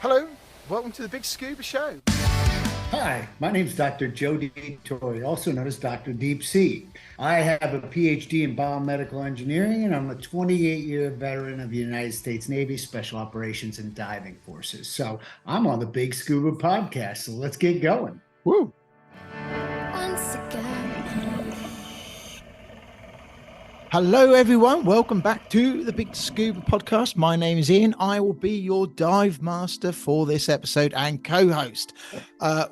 Hello, welcome to the Big Scuba Show. Hi, my name is Dr. Joe Dituri, also known as Dr. Deep Sea. I have a PhD in biomedical engineering, and I'm a 28-year veteran of the United States Navy Special Operations and Diving Forces. So I'm on the Big Scuba podcast, so let's get going. Woo! Once again. Hello, everyone. Welcome back to the Big Scuba podcast. My name is Ian. I will be your dive master for this episode and co-host.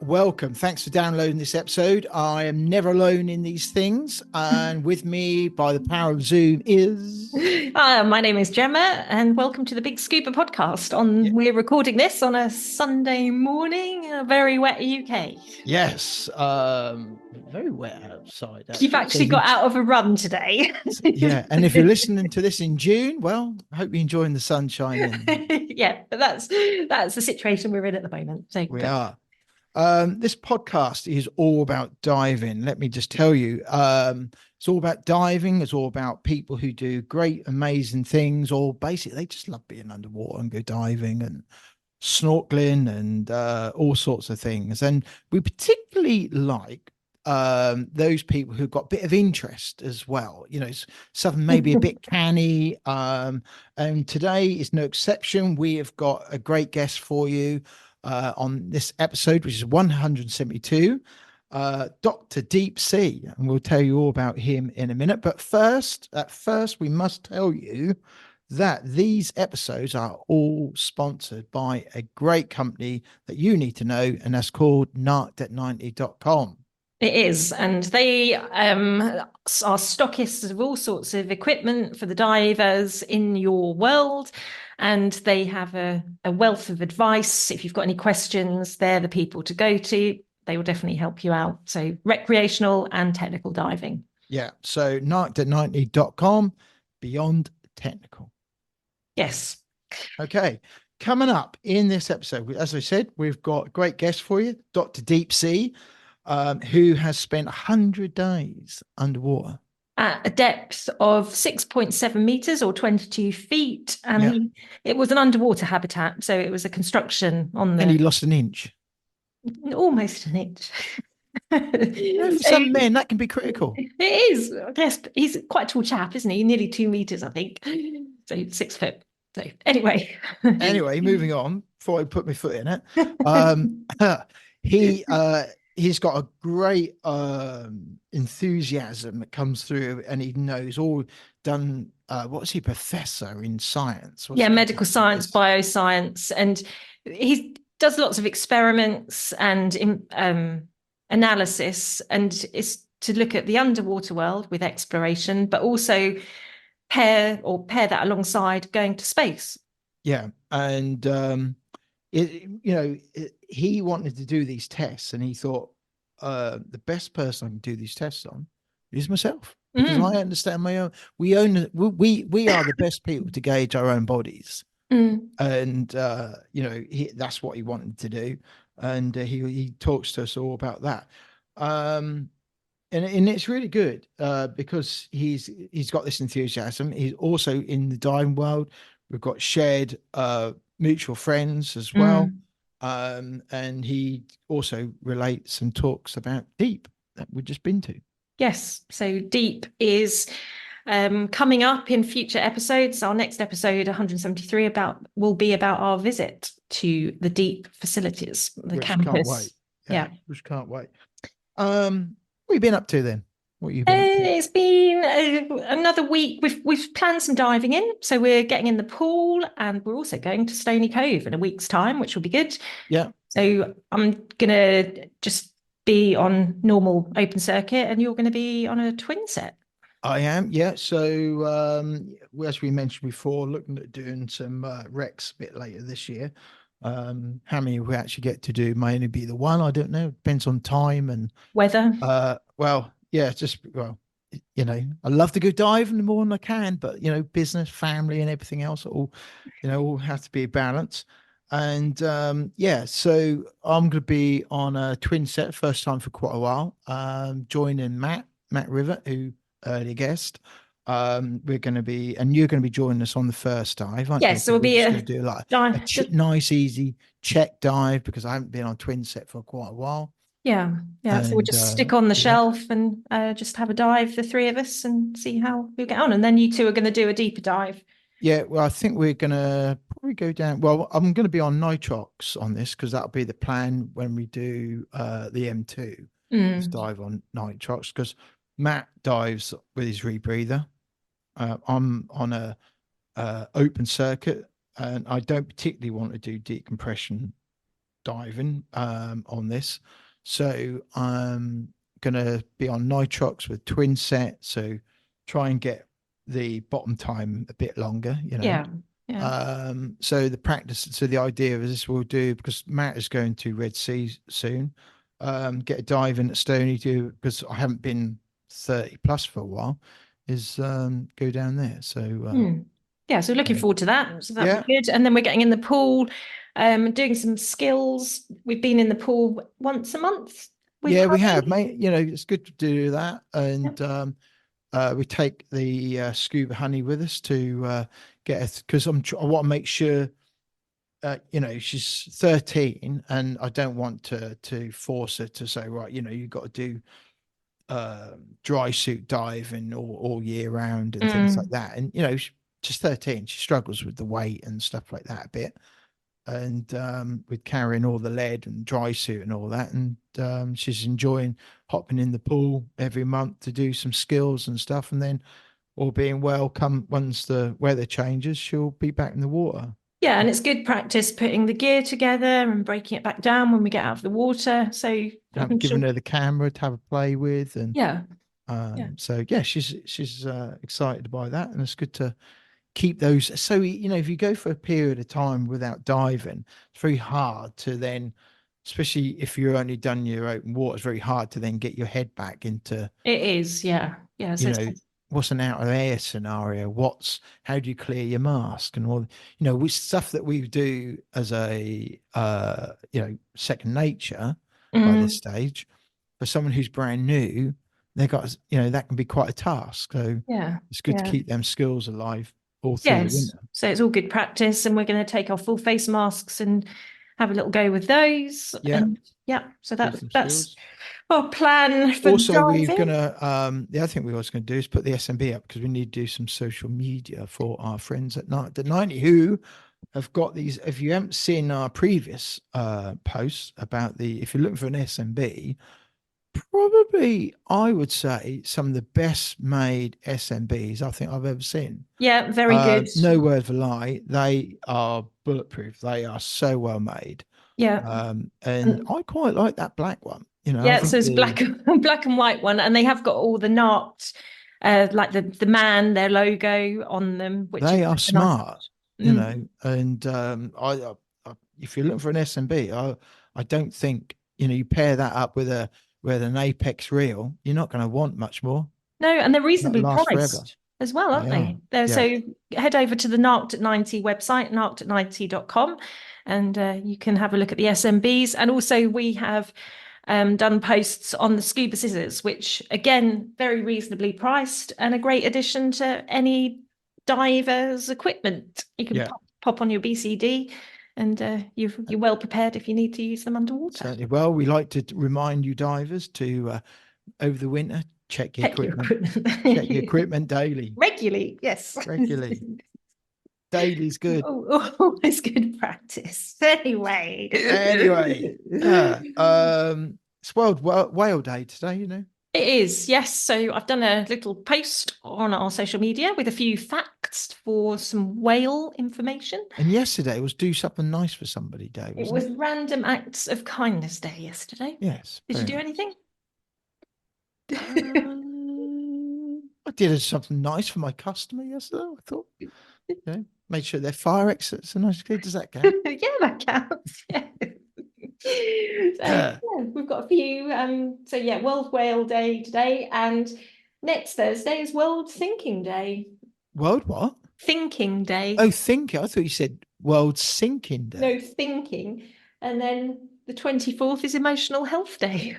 Welcome. Thanks for downloading this episode. I am never alone in these things. And with me by the power of Zoom is... My name is Gemma, and welcome to the Big Scuba podcast. We're recording this on a Sunday morning, a very wet UK. Yes, very wet outside. You've actually got out of a run today. Yeah, and if you're listening to this in June, well, I hope you're enjoying the sunshine. Yeah, but that's the situation we're in at the moment. So we are. This podcast is all about diving. Let me just tell you, it's all about diving. It's all about people who do great, amazing things, or basically they just love being underwater and go diving and snorkeling and all sorts of things. And we particularly like those people who've got a bit of interest as well, you know, something maybe a bit canny. And today is no exception. We have got a great guest for you on this episode, which is 172, Dr. Deep Sea, and we'll tell you all about him in a minute. But first, we must tell you that these episodes are all sponsored by a great company that you need to know, and that's called narc-90.com. it is, and they are stockists of all sorts of equipment for the divers in your world, and they have a wealth of advice. If you've got any questions, they're the people to go to. They will definitely help you out. So recreational and technical diving. Yeah, so narc-90.com, beyond technical. Yes. Okay, coming up in this episode, as I said, we've got a great guest for you, Dr. Deep Sea, who has spent 100 days underwater. At a depth of 6.7 meters or 22 feet. And it was an underwater habitat. So it was a construction on the... And he lost an inch. Almost an inch. For some men, that can be critical. It is. Yes, he's quite a tall chap, isn't he? Nearly 2 meters, I think. So 6 foot. So anyway. Moving on, before I put my foot in it. He's got a great enthusiasm that comes through, and he knows all done. What's he, professor in science? Medical science, bioscience, and he does lots of experiments and analysis, and it's to look at the underwater world with exploration, but also pair that alongside going to space. Yeah, and he wanted to do these tests, and he thought the best person I can do these tests on is myself, because I understand my own. We are the best people to gauge our own bodies, and that's what he wanted to do, and he talks to us all about that. And it's really good because he's got this enthusiasm. He's also in the diving world. We've got shared mutual friends as well. And he also relates and talks about Deep that we've just been to. Yes. So Deep is coming up in future episodes. Our next episode, 173, will be about our visit to the Deep facilities, the campus. Can't wait. Yeah. Which can't wait. What have you been up to then? What have you been up to? It's been another week. We've planned some diving in, so we're getting in the pool, and we're also going to Stony Cove in a week's time, which will be good. Yeah. So I'm gonna just be on normal open circuit, and you're going to be on a twin set. I am, yeah. So as we mentioned before, looking at doing some recs a bit later this year. How many we actually get to do may only be the one. I don't know. Depends on time and weather. I love to go diving the more than I can, but business, family, and everything else all have to be a balance. And so I'm going to be on a twin set, first time for quite a while. Joining Matt River, who earlier guest, we're going to be, and you're going to be joining us on the first dive, aren't you? Yes, so Because we'll we're be just a going to do like a just nice, easy check dive because I haven't been on twin set for quite a while. yeah. So we'll And just stick on the do that. shelf and just have a dive, the three of us, and see how we get on. And then you two are going to do a deeper dive. Yeah, well, I think we're gonna probably go down. Well, I'm gonna be on nitrox on this because that'll be the plan when we do the M2 is Mm. dive on nitrox because Matt dives with his rebreather. I'm on a open circuit and I don't particularly want to do decompression diving on this. So I'm gonna be on nitrox with twin set. So try and get the bottom time a bit longer, Yeah. Yeah. So the idea of this we'll do because Matt is going to Red Sea soon. Get a dive in at Stony to because I haven't been 30 plus for a while, is go down there. So Yeah, so looking forward to that. So that'll yeah. be good. And then we're getting in the pool, doing some skills. We've been in the pool once a month with Yeah, we Harry. have, mate. It's good to do that. And Yep. we take the scuba honey with us to get us because I want to make sure she's 13 and I don't want to force her to say, right, you've got to do dry suit diving all year round and things like that. And, she's 13, she struggles with the weight and stuff like that a bit. And with carrying all the lead and dry suit and all that. And she's enjoying hopping in the pool every month to do some skills and stuff. And then all being well, come once the weather changes, she'll be back in the water. Yeah, and it's good practice putting the gear together and breaking it back down when we get out of the water. So I'm sure. Given her the camera to have a play with, and Yeah. so yeah, she's excited by that, and it's good to keep those. So if you go for a period of time without diving, it's very hard to then, especially if you're only done your open water, it's very hard to then get your head back into. It is, yeah. So What's an out of air scenario? How do you clear your mask and all, with stuff that we do as a, second nature by this stage. For someone who's brand new, they got, that can be quite a task. So yeah, it's good to keep them skills alive all through the yes. winter. So it's all good practice, and we're going to take our full face masks and have a little go with those. Yeah. And so that's skills. our plan for Also, we're diving. gonna the other thing we was gonna do is put the SMB up because we need to do some social media for our friends at night the 90 who have got these. If you haven't seen our previous posts about if you're looking for an SMB, probably I would say some of the best made SMBs I think I've ever seen. Yeah, very good. No word of a lie, they are bulletproof. They are so well made. Yeah. And I quite like that black one. Yeah, so it's black and white one, and they have got all the NART, like the man, their logo on them, which they is are smart, nice. and I if you're looking for an SMB, I don't think you pair that up with an Apex reel, you're not going to want much more. No, and they're reasonably last priced forever. as well, aren't they? Yeah. So head over to the Narked at 90 website, narkedat90.com, and you can have a look at the SMBs. And also we have done posts on the scuba scissors, which again, very reasonably priced and a great addition to any diver's equipment. You can pop on your BCD and you're well prepared if you need to use them underwater. Certainly. Well, we like to remind you divers to over the winter check your equipment. Check your equipment daily. Regularly, yes. Regularly. Daily's good. Always good practice. Anyway. It's World Whale Day today, It is, yes. So I've done a little post on our social media with a few facts for some whale information. And yesterday was Do Something Nice for Somebody Day, It was Random Acts of Kindness Day yesterday. Yes. Did you do anything? I did something nice for my customer yesterday. I thought, made sure their fire exits are nice. Does that count? Yeah, that counts. Yeah. We've got a few. World Whale Day today, and next Thursday is World Thinking Day. World what? Thinking Day. Oh, thinking. I thought you said World Sinking Day. No, thinking. And then the 24th is Emotional Health Day.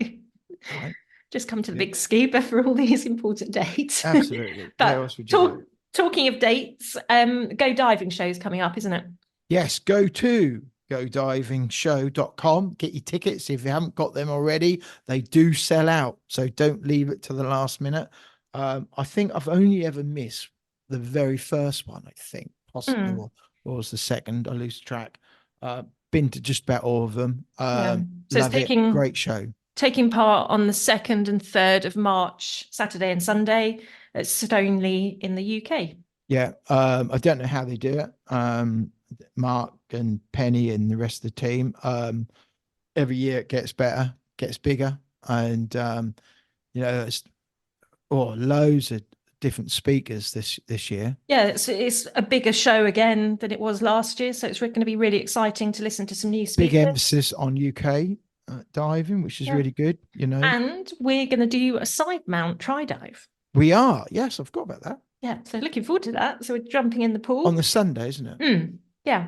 Right. Just come to the big Scuba for all these important dates. Absolutely. But Where else would you go? talking of dates, Go Diving show's coming up, isn't it? Yes, go to godivingshow.com. Get your tickets if you haven't got them already. They do sell out, so don't leave it to the last minute. I think I've only ever missed the very first one, I think, possibly, or was the second. I lose track. Been to just about all of them. So love it. Great show. Taking part on the 2nd and 3rd of March, Saturday and Sunday at Stoneleigh in the UK. Yeah, I don't know how they do it. Mark and Penny and the rest of the team. Every year it gets better, gets bigger, and it's loads of different speakers this year. Yeah, it's a bigger show again than it was last year, so it's going to be really exciting to listen to some new speakers. Big emphasis on UK diving, which is really good. And we're going to do a side mount tri dive. We are. Yes, I've got about that. Yeah, so looking forward to that. So we're jumping in the pool on the Sunday, isn't it? Yeah.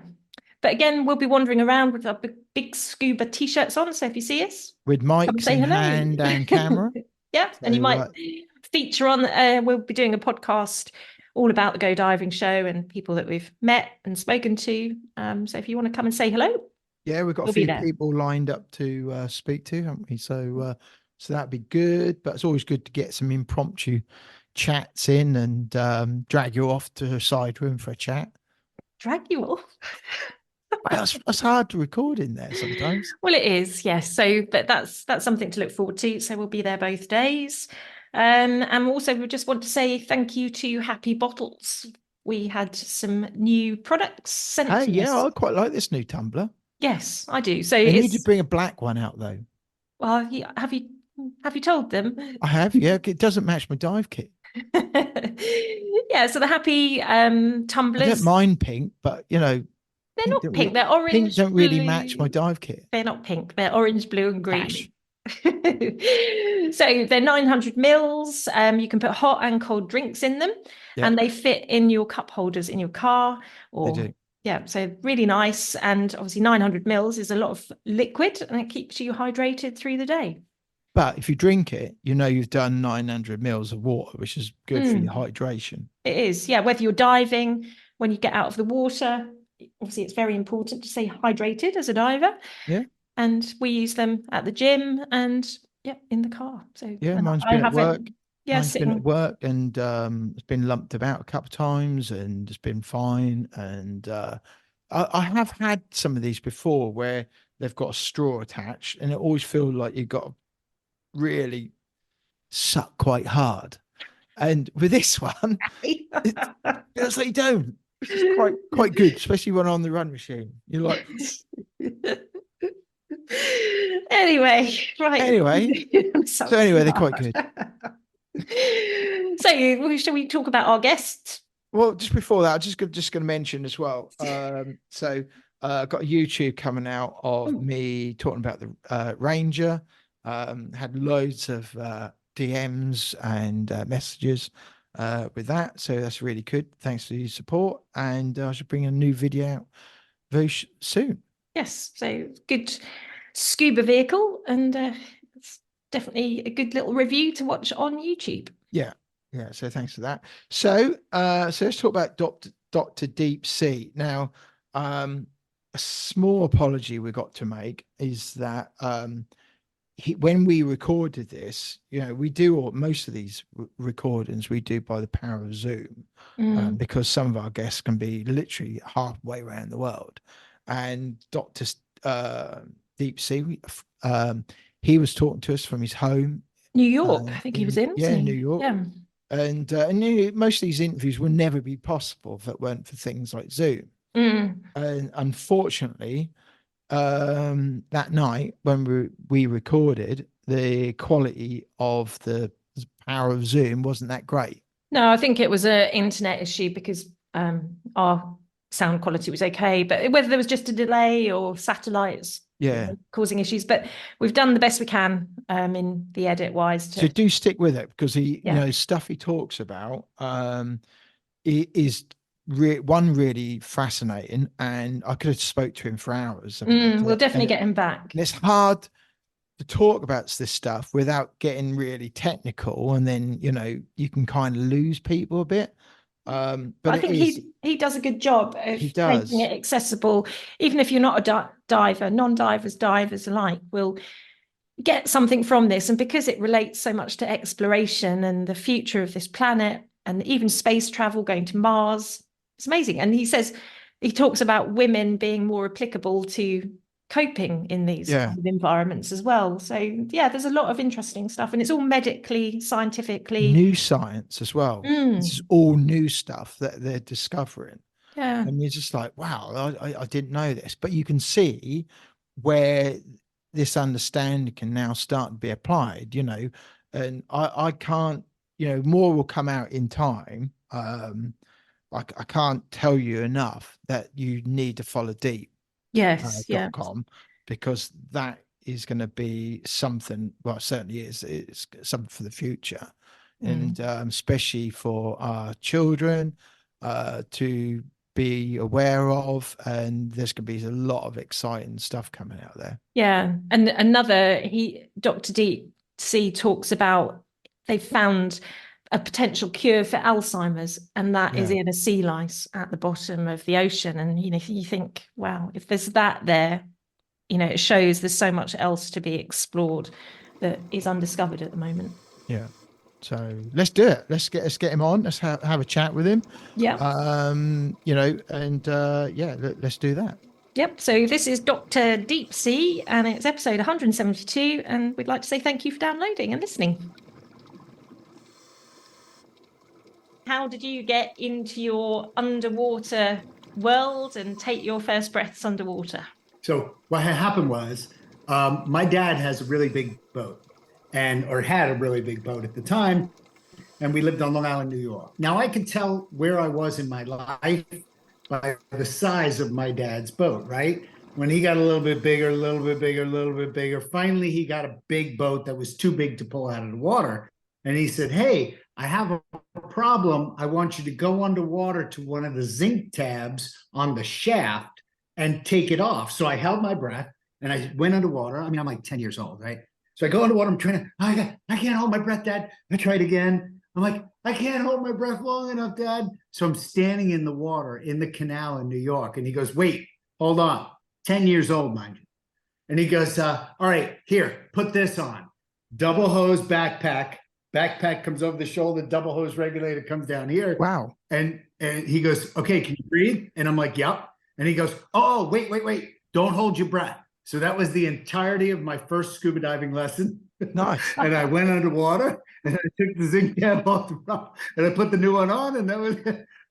But again, we'll be wandering around with our big Scuba t-shirts on. So if you see us, with mics in hand and camera. Yeah. So, and you might feature on, we'll be doing a podcast all about the Go Diving show and people that we've met and spoken to. So if you want to come and say hello. Yeah, we've got a few people lined up to speak to, haven't we? So that'd be good. But it's always good to get some impromptu chats in and drag you off to a side room for a chat. Drag you off? That's hard to record in there sometimes. Well, it is, yes. So, but that's something to look forward to. So we'll be there both days. And also we just want to say thank you to Happy Bottles. We had some new products sent to us. Yeah, I quite like this new tumbler. Yes, I do. So you need to bring a black one out though. Well, have you told them? I have, yeah. It doesn't match my dive kit. Yeah, so the Happy tumblers. I don't mind pink, but they're not pink. They're orange. Pink don't really match my dive kit. They're not pink. They're orange, blue, and green. So they're 900 mils. You can put hot and cold drinks in them, and they fit in your cup holders in your car. Or they do. Yeah, so really nice. And obviously 900 mils is a lot of liquid, and it keeps you hydrated through the day. But if you drink it, you've done 900 mils of water, which is good for your hydration. It is, yeah. Whether you're diving, when you get out of the water, obviously it's very important to stay hydrated as a diver. Yeah. And we use them at the gym and in the car. So yeah, mine's been at work. Mine's been at work, and it's been lumped about a couple of times, and it's been fine. And I have had some of these before where they've got a straw attached, and it always feels like you've got to really suck quite hard. And with this one, it feels like you don't. It's quite good, especially when on the run machine. You're like. Anyway, so anyway, they're quite good. So shall we talk about our guests? Well, just before that, I'm just going to mention as well. So I've got a YouTube coming out of me talking about the Ranger. Had loads of DMs and messages with that. So that's really good. Thanks for your support. And I should bring a new video out very soon. Yes. So good scuba vehicle. And it's definitely a good little review to watch on YouTube. Yeah. Yeah. So thanks for that. So let's talk about Dr. Deep Sea. Now, a small apology we got to make is that when we recorded this, we do most of these recordings we do by the power of Zoom, because some of our guests can be literally halfway around the world. And Dr. Deep Sea, he was talking to us from his home, New York. I think he was in. New York. Yeah. And most of these interviews will never be possible if it weren't for things like Zoom. And unfortunately, that night when we recorded, the quality of the power of Zoom wasn't that great. No, I think it was an internet issue because our sound quality was okay, but whether there was just a delay or satellites causing issues, but we've done the best we can in the edit wise. So do stick with it, because stuff he talks about is really fascinating, and I could have spoke to him for hours. We'll definitely get him back. And it's hard to talk about this stuff without getting really technical, and then you can kind of lose people a bit. But I think he does a good job of making it accessible, even if you're not a diver. Non-divers, divers alike will get something from this, and because it relates so much to exploration and the future of this planet, and even space travel, going to Mars, it's amazing. And he talks about women being more applicable to coping in these kind of environments as well. So yeah, there's a lot of interesting stuff, and it's all medically, scientifically new science as well. This is all new stuff that they're discovering. And you're just like, wow, I didn't know this. But you can see where this understanding can now start to be applied, and I can't, more will come out in time. I can't tell you enough that you need to follow deep. .com, because that is going to be something, well, it certainly is, it's something for the future. And especially for our children to be aware of, and there's going to be a lot of exciting stuff coming out there. And Dr. Deep Sea talks about they've found a potential cure for Alzheimer's, and that is in a sea lice at the bottom of the ocean. And you think, wow, if there's that there, it shows there's so much else to be explored that is undiscovered at the moment. So let's do it. Let's get him on. Let's have a chat with him. Let's do that. Yep. So this is Dr. Deep Sea, and it's episode 172, and we'd like to say thank you for downloading and listening. How did you get into your underwater world and take your first breaths underwater? So what had happened was my dad has a really big boat, or had a really big boat at the time, and we lived on Long Island, New York. Now I could tell where I was in my life by the size of my dad's boat, right? When he got a little bit bigger, finally he got a big boat that was too big to pull out of the water. And he said, hey, I have a problem. I want you to go underwater to one of the zinc tabs on the shaft and take it off. So I held my breath and I went underwater. I mean, I'm like 10 years old, right? So I go underwater. I'm trying to, I can't hold my breath, Dad. I tried again. I'm like, I can't hold my breath long enough, Dad. So I'm standing in the water in the canal in New York. And he goes, wait, hold on. 10 years old, mind you. And he goes, all right, here, put this on. Double hose backpack. Backpack comes over the shoulder, double hose regulator comes down here. Wow. And he goes, okay, can you breathe? And I'm like, yep. And he goes, oh, wait. Don't hold your breath. So that was the entirety of my first scuba diving lesson. Nice. And I went underwater and I took the zinc tab off the top and I put the new one on. And that was,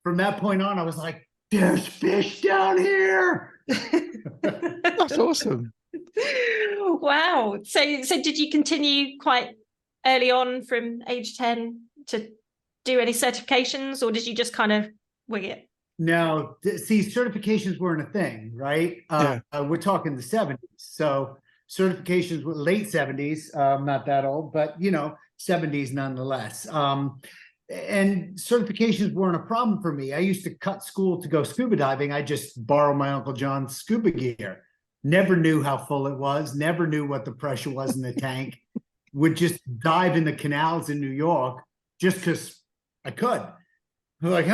from that point on, I was like, there's fish down here. That's awesome. Wow. So did you continue quite early on from age 10 to do any certifications, or did you just kind of wing it? No, see, certifications weren't a thing, right? We're talking the 70s. So certifications were late 70s, not that old, but 70s nonetheless. And certifications weren't a problem for me. I used to cut school to go scuba diving. I just borrowed my Uncle John's scuba gear. Never knew how full it was, never knew what the pressure was in the tank. Would just dive in the canals in New York just because I could. I'm like,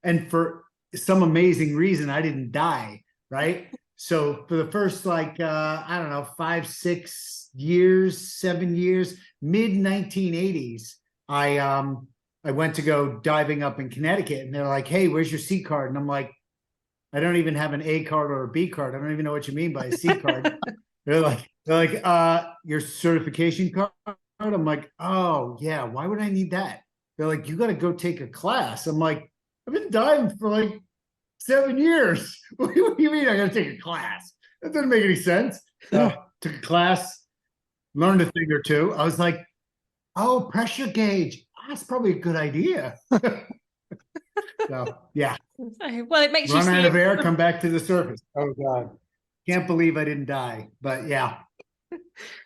and for some amazing reason, I didn't die, right? So for the first 5, 6 years, 7 years, mid 1980s, I went to go diving up in Connecticut, and they're like, hey, where's your C card? And I'm like, I don't even have an A card or a B card. I don't even know what you mean by a C card. They're like, your certification card? I'm like, oh yeah, why would I need that? They're like, you got to go take a class. I'm like, I've been diving for like 7 years. What do you mean I got to take a class? That doesn't make any sense. Took a class, learned a thing or two. I was like, oh, pressure gauge. That's probably a good idea. So yeah. Well, it makes run you out of air, come back to the surface. Oh God. Can't believe I didn't die, but yeah.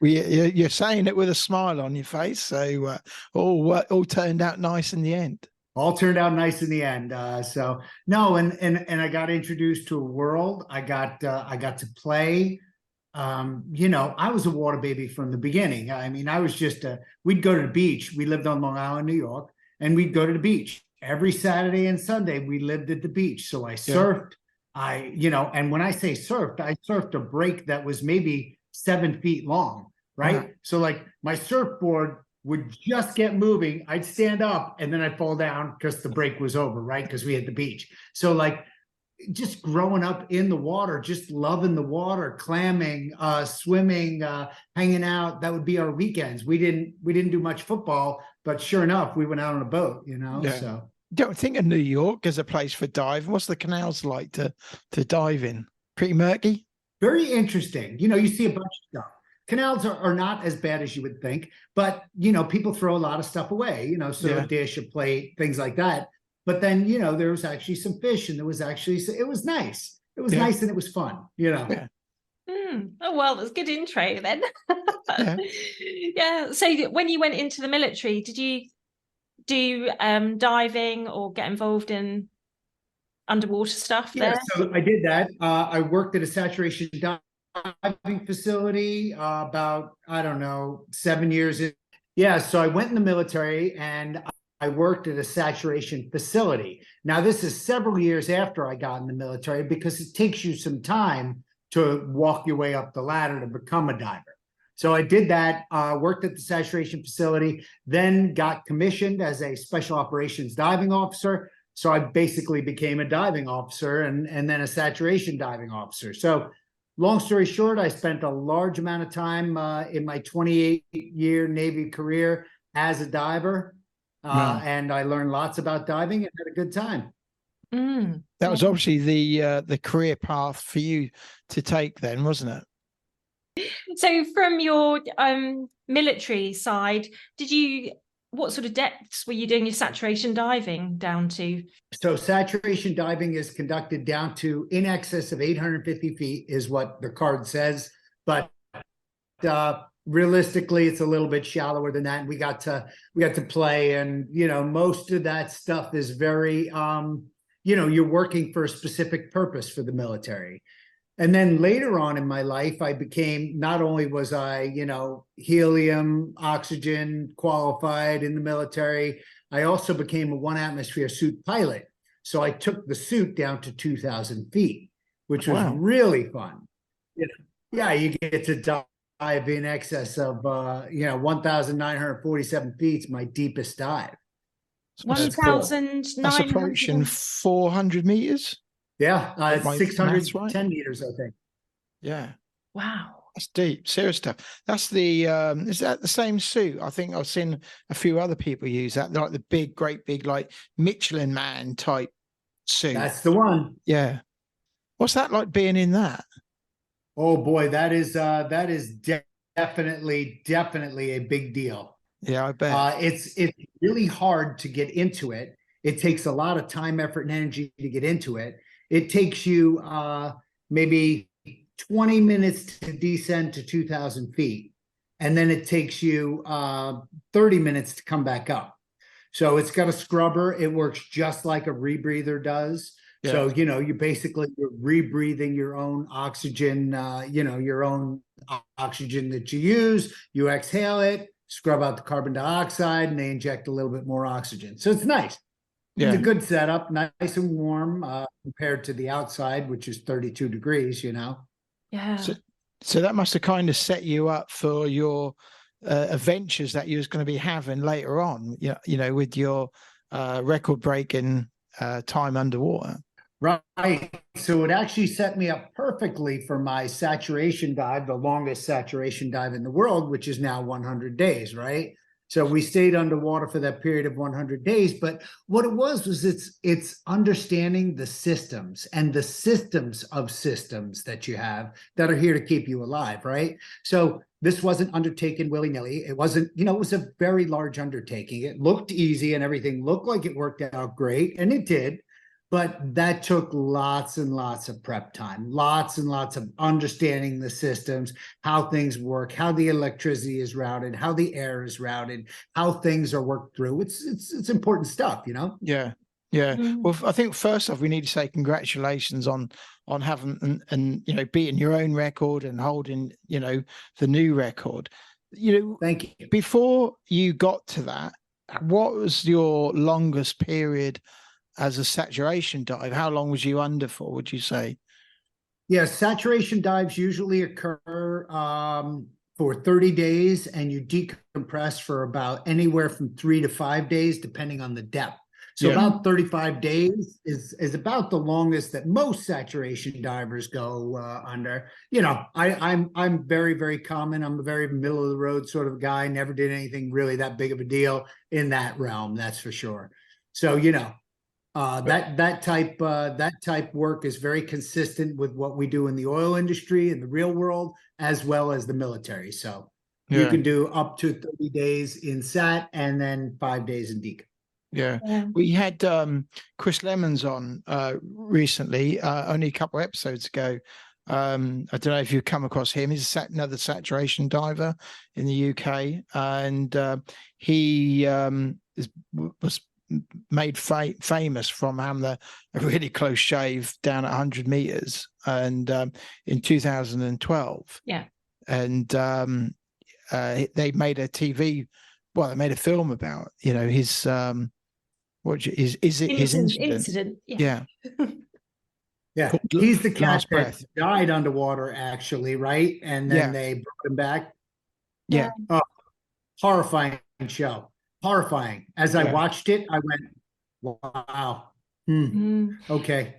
You're saying it with a smile on your face, so all turned out nice in the end. All turned out nice in the end. So no, and I got introduced to a world. I got to play you know, I was a water baby from the beginning. I mean, I was just we'd go to the beach. We lived on Long Island, New York, and we'd go to the beach every Saturday and Sunday. We lived at the beach. So I surfed. You know, and when I say surfed, I surfed a break that was maybe 7 feet long, right? So like my surfboard would just get moving. I'd stand up and then I'd fall down because the break was over, right? Because we had the beach. So like just growing up in the water, just loving the water, clamming, swimming, hanging out. That would be our weekends. We didn't do much football, but sure enough, we went out on a boat, you know. So don't think of New York as a place for diving. What's the canals like to dive in? Pretty murky? Very interesting. You know, you see a bunch of stuff. Canals are not as bad as you would think, but, you know, people throw a lot of stuff away, you know, so a dish, a plate, things like that. But then, you know, there was actually some fish and there was actually, it was nice. It was nice and it was fun, you know. Oh, well, that's good intro then. So when you went into the military, did you do diving or get involved in underwater stuff there? So I did that. I worked at a saturation diving facility about, I don't know, 7 years. So I went in the military and I worked at a saturation facility. Now, this is several years after I got in the military because it takes you some time to walk your way up the ladder to become a diver. So I did that, worked at the saturation facility, then got commissioned as a special operations diving officer. So I basically became a diving officer and then a saturation diving officer. So long story short, I spent a large amount of time in my 28-year Navy career as a diver. And I learned lots about diving and had a good time. That was obviously the career path for you to take then, wasn't it? So from your military side, what sort of depths were you doing your saturation diving down to? So saturation diving is conducted down to in excess of 850 feet is what the card says. But realistically, it's a little bit shallower than that. And we got to play, and, you know, most of that stuff is very, you know, you're working for a specific purpose for the military. And then later on in my life, I became, not only was I, you know, helium, oxygen qualified in the military, I also became a 1-atmosphere suit pilot. So I took the suit down to 2,000 feet, which was really fun. You know, you get to dive in excess of, you know, 1,947 feet is my deepest dive. 1,900. That's approaching 400 meters. Yeah, 610 meters, I think. Yeah. Wow. That's deep, serious stuff. That's the, is that the same suit? I think I've seen a few other people use that, like the great big, like Michelin Man type suit. That's the one. Yeah. What's that like being in that? Oh boy, that is definitely a big deal. Yeah, I bet. It's really hard to get into it. It takes a lot of time, effort, and energy to get into it. It takes you maybe 20 minutes to descend to 2,000 feet. And then it takes you 30 minutes to come back up. So it's got a scrubber. It works just like a rebreather does. Yeah. So, you know, you're rebreathing your own oxygen, you know, your own oxygen that you use. You exhale it, scrub out the carbon dioxide, and they inject a little bit more oxygen. So it's nice. Yeah. It's a good setup, nice and warm compared to the outside, which is 32 degrees, you know. Yeah. So that must have kind of set you up for your adventures that you was going to be having later on, you know, with your record-breaking time underwater. Right. So it actually set me up perfectly for my saturation dive, the longest saturation dive in the world, which is now 100 days, right? So we stayed underwater for that period of 100 days. But what it was it's understanding the systems and the systems of systems that you have that are here to keep you alive, right? So this wasn't undertaken willy-nilly. It wasn't, you know, it was a very large undertaking. It looked easy and everything looked like it worked out great, and it did. But that took lots and lots of prep time, lots and lots of understanding the systems, how things work, how the electricity is routed, how the air is routed, how things are worked through. It's important stuff, you know? Yeah. Yeah. Well, I think first off, we need to say congratulations on on having and beating your own record and holding the new record. Thank you. Before you got to that, what was your longest period as a saturation dive? How long was you under for, would you say? Yeah, saturation dives usually occur for 30 days, and you decompress for about anywhere from 3 to 5 days, depending on the depth. So about 35 days is about the longest that most saturation divers go under. I'm very, very common. I'm a very middle of the road sort of guy. Never did anything really that big of a deal in that realm, that's for sure. So that type work is very consistent with what we do in the oil industry, in the real world, as well as the military. So you can do up to 30 days in sat and then 5 days in decom. Yeah. We had Chris Lemons on recently, only a couple of episodes ago. I don't know if you've come across him. He's another saturation diver in the UK, and he was made famous from having a really close shave down at 100 meters, and in 2012. Yeah. And they made a they made a film about his his incident. Yeah. Yeah, he's the cat that died underwater, actually, right? And then they brought him back. Yeah. Oh, horrifying show. Horrifying. As I watched it, I went, wow. Okay.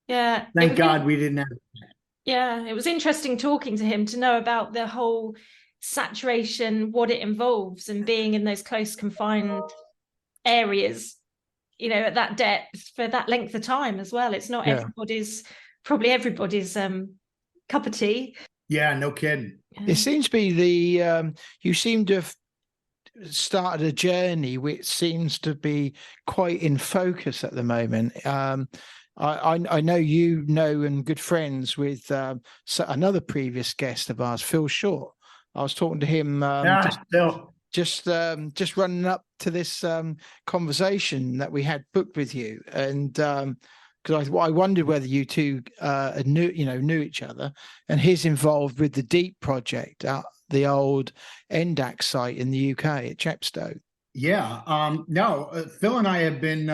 Yeah. Thank God we didn't have that. Yeah, it was interesting talking to him to know about the whole saturation, what it involves, and being in those close confined areas, at that depth for that length of time as well. It's not probably everybody's cup of tea. Yeah, no kidding. It seems to be you seem to have started a journey which seems to be quite in focus at the moment. I know and good friends with another previous guest of ours, Phil Short. I was talking to him just running up to this conversation that we had booked with you, and because I wondered whether you two knew each other. And he's involved with the Deep project, the old NDAC site in the UK at Chepstow. Yeah, Phil and I have been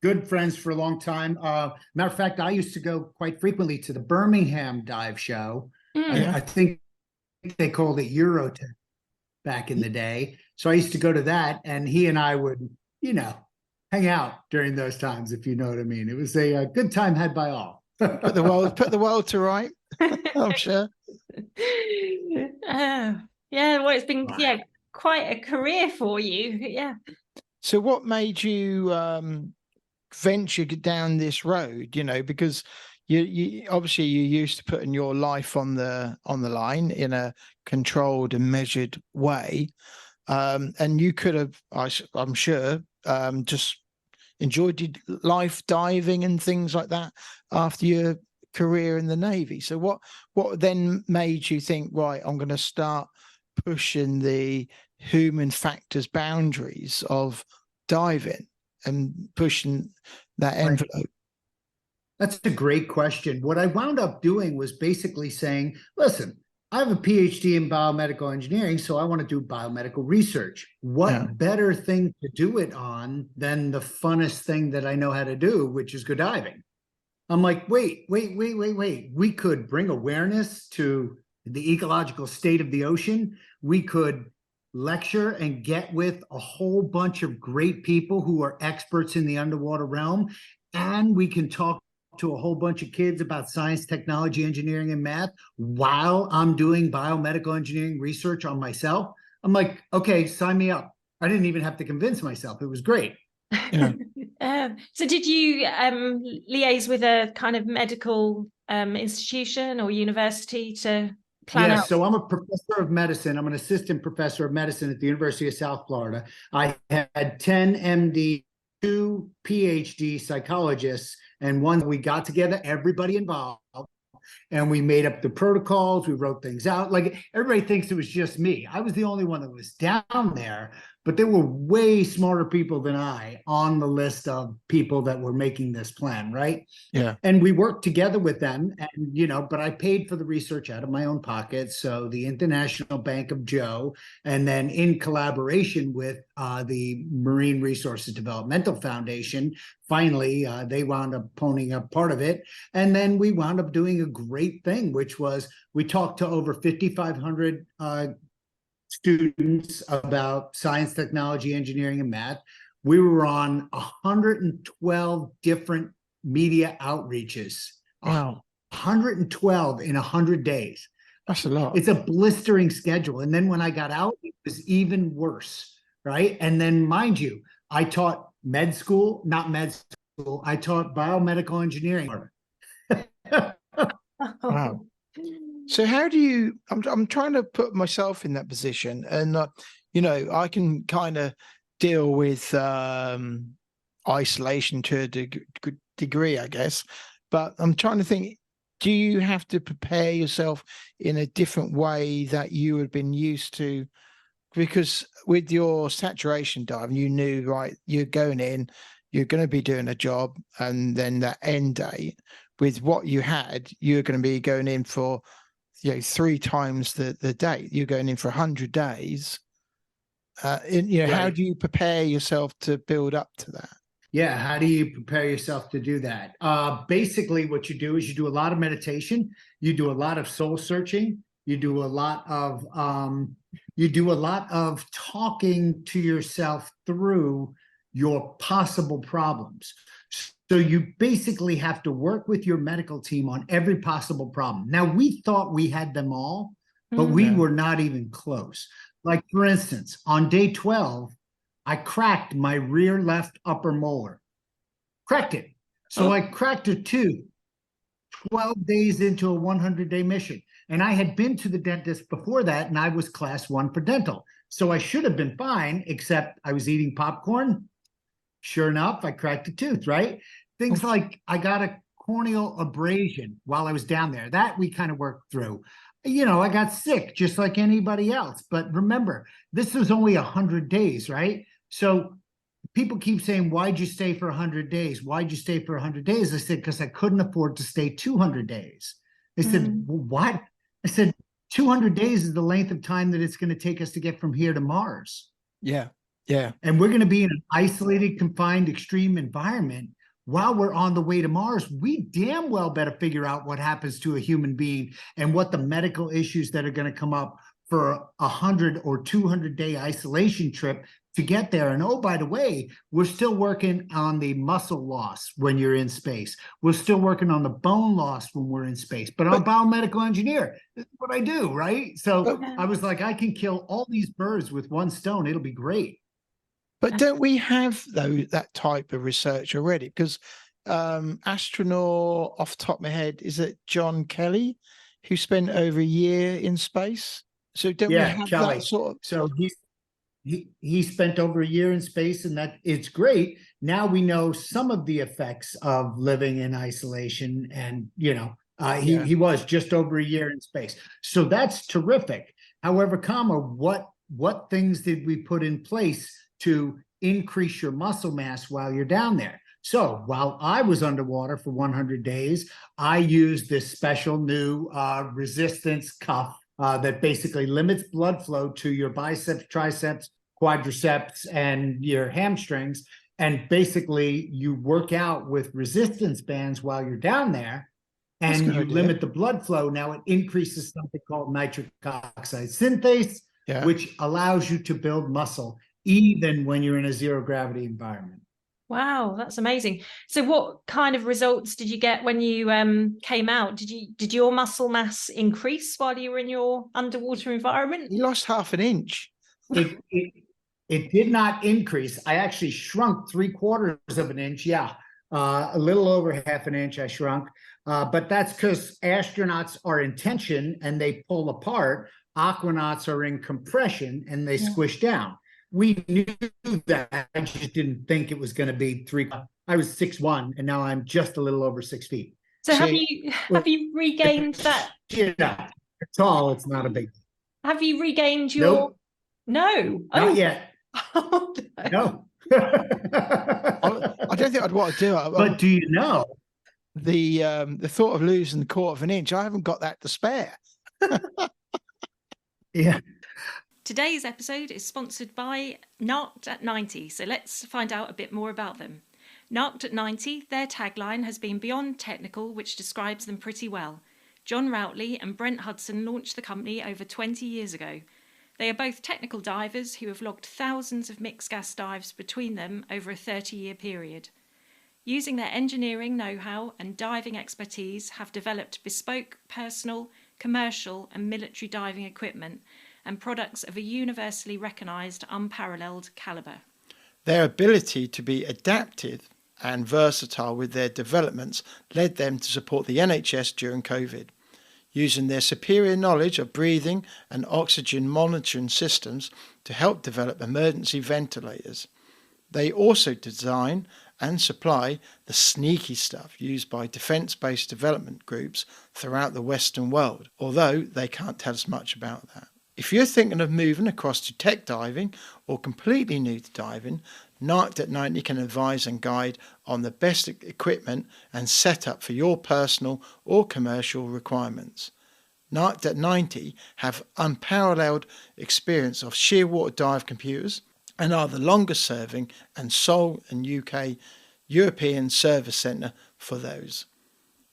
good friends for a long time. Matter of fact, I used to go quite frequently to the Birmingham dive show. I think they called it Eurotech back in the day. So I used to go to that, and he and I would, hang out during those times, if you know what I mean. It was a good time had by all. put the world to right. I'm sure. Well, it's been quite a career for you. Yeah. So what made you venture down this road? Because you obviously you're used to putting your life on the line in a controlled and measured way, and you could have, I'm sure, just enjoyed your life diving and things like that after your career in the Navy. So what then made you think, right, I'm going to start pushing the human factors boundaries of diving and pushing that envelope? That's a great question. What I wound up doing was basically saying, listen, I have a PhD in biomedical engineering, so I want to do biomedical research. What better thing to do it on than the funnest thing that I know how to do, which is go diving? I'm like, wait. We could bring awareness to the ecological state of the ocean. We could lecture and get with a whole bunch of great people who are experts in the underwater realm. And we can talk to a whole bunch of kids about science, technology, engineering, and math while I'm doing biomedical engineering research on myself. I'm like, okay, sign me up. I didn't even have to convince myself. It was great. So did you liaise with a kind of medical institution or university to plan out? So I'm a professor of medicine. I'm an assistant professor of medicine at the University of South Florida. I had 10 MD, 2 PhD psychologists, and we got together, everybody involved, and we made up the protocols. We wrote things out. Like, everybody thinks it was just me. I was the only one that was down there, but there were way smarter people than I on the list of people that were making this plan, right? Yeah. And we worked together with them, and but I paid for the research out of my own pocket. So the International Bank of Joe, and then in collaboration with the Marine Resources Developmental Foundation, finally they wound up owning up part of it. And then we wound up doing a great thing, which was we talked to over 5,500 students about science, technology, engineering, and math. We were on 112 different media outreaches. Wow. 112 in 100 days. That's a lot. It's a blistering schedule. And then when I got out, it was even worse, right? And then, mind you, I taught not med school, I taught biomedical engineering. Wow. So how do you, I'm trying to put myself in that position, and I can kind of deal with isolation to a degree, I guess, but I'm trying to think, do you have to prepare yourself in a different way that you had been used to? Because with your saturation dive, you knew, right, you're going in, you're going to be doing a job, and then that end date, with what you had, you're going to be going in for 3 times the date. You're going in for 100 days. Right. How do you prepare yourself to build up to that? Yeah, how do you prepare yourself to do that? Basically, what you do is you do a lot of meditation, you do a lot of soul searching, you do a lot of talking to yourself through your possible problems. So you basically have to work with your medical team on every possible problem. Now, we thought we had them all, but we were not even close. Like, for instance, on day 12, I cracked my rear left upper molar. Cracked it. So I cracked a tooth 12 days into a 100-day mission. And I had been to the dentist before that, and I was class 1 for dental. So I should have been fine, except I was eating popcorn. Sure enough, I cracked a tooth, right? Things like I got a corneal abrasion while I was down there. That we kind of worked through. I got sick just like anybody else. But remember, this was only 100 days, right? So people keep saying, why'd you stay for 100 days? Why'd you stay for 100 days? I said, because I couldn't afford to stay 200 days. They said, well, what? I said, 200 days is the length of time that it's going to take us to get from here to Mars. Yeah. Yeah. And we're going to be in an isolated, confined, extreme environment while we're on the way to Mars. We damn well better figure out what happens to a human being and what the medical issues that are going to come up for a 100 or 200-day isolation trip to get there. And oh, by the way, we're still working on the muscle loss when you're in space. We're still working on the bone loss when we're in space. But I'm a biomedical engineer. This is what I do, right? So I was like, I can kill all these birds with one stone. It'll be great. But don't we have that type of research already? Because astronaut, off the top of my head, is it John Kelly, who spent over a year in space? So don't we have Kelly. that sort of? So he spent over a year in space, and that it's great. Now we know some of the effects of living in isolation, and he was just over a year in space. So that's terrific. However, what things did we put in place to increase your muscle mass while you're down there? So while I was underwater for 100 days, I used this special new resistance cuff that basically limits blood flow to your biceps, triceps, quadriceps, and your hamstrings. And basically you work out with resistance bands while you're down there, and you limit the blood flow. Now it increases something called nitric oxide synthase, which allows you to build muscle even when you're in a zero gravity environment. Wow, that's amazing. So what kind of results did you get when you came out? Did your muscle mass increase while you were in your underwater environment? You lost half an inch. It did not increase. I actually shrunk 3/4 of an inch. Yeah, a little over half an inch I shrunk. But that's because astronauts are in tension and they pull apart. Aquanauts are in compression and they squish down. We knew that. I just didn't think it was going to be 3. I was 6'1", and now I'm just a little over 6 feet. So have you regained that? Yeah, it's tall. It's not a big. Have you regained your? Nope. No. Not yet. Oh, no. No. I don't think I'd want to do it. But do you know? The thought of losing the quarter of an inch, I haven't got that to spare. Yeah. Today's episode is sponsored by Narked at 90, so let's find out a bit more about them. Narked at 90, their tagline has been beyond technical, which describes them pretty well. John Routley and Brent Hudson launched the company over 20 years ago. They are both technical divers who have logged thousands of mixed gas dives between them over a 30-year period. Using their engineering know-how and diving expertise, have developed bespoke, personal, commercial and military diving equipment and products of a universally recognised, unparalleled calibre. Their ability to be adaptive and versatile with their developments led them to support the NHS during COVID. Using their superior knowledge of breathing and oxygen monitoring systems to help develop emergency ventilators. They also design and supply the sneaky stuff used by defence-based development groups throughout the Western world, although they can't tell us much about that. If you're thinking of moving across to tech diving or completely new to diving, Narked at 90 can advise and guide on the best equipment and setup for your personal or commercial requirements. Narked at 90 have unparalleled experience of shearwater dive computers and are the longest serving and sole and UK European service centre for those.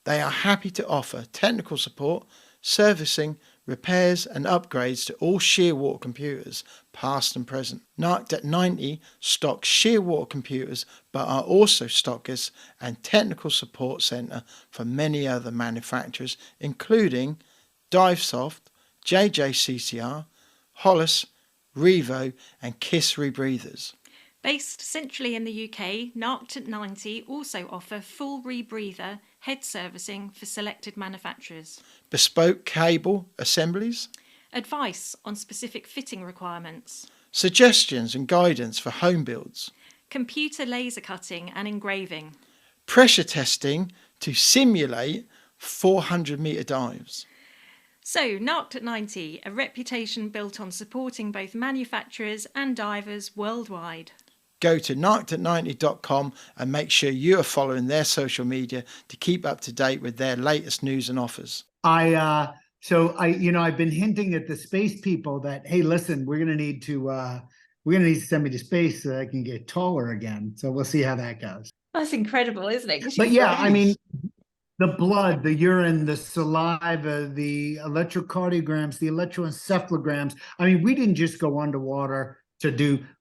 They are happy to offer technical support, servicing, repairs and upgrades to all shearwater computers, past and present. Narked at 90 stock shearwater computers, but are also stockists and technical support centre for many other manufacturers, including Divesoft, JJCCR, Hollis, Revo and Kiss Rebreathers. Based centrally in the UK, Narked at 90 also offer full rebreather head servicing for selected manufacturers. Bespoke cable assemblies. Advice on specific fitting requirements. Suggestions and guidance for home builds. Computer laser cutting and engraving. Pressure testing to simulate 400-metre dives. So, Narked at 90, a reputation built on supporting both manufacturers and divers worldwide. Go to narkedat90.com and make sure you are following their social media to keep up to date with their latest news and offers. I've been hinting at the space people that, hey, listen, we're gonna need to send me to space so that I can get taller again. So we'll see how that goes. That's incredible, isn't it? But yeah, I mean, the blood, the urine, the saliva, the electrocardiograms, the electroencephalograms. I mean, we didn't just go underwater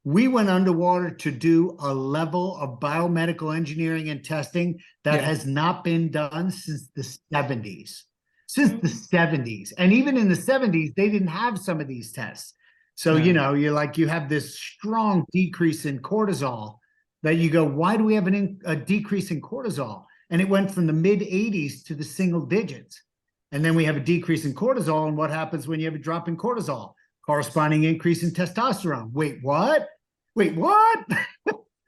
we went underwater to do a level of biomedical engineering and testing that has not been done since the 70s. And even in the 70s, they didn't have some of these tests. So, you have this strong decrease in cortisol that you go, why do we have a decrease in cortisol? And it went from the mid 80s to the single digits. And then we have a decrease in cortisol. And what happens when you have a drop in cortisol? Corresponding increase in testosterone. Wait, what?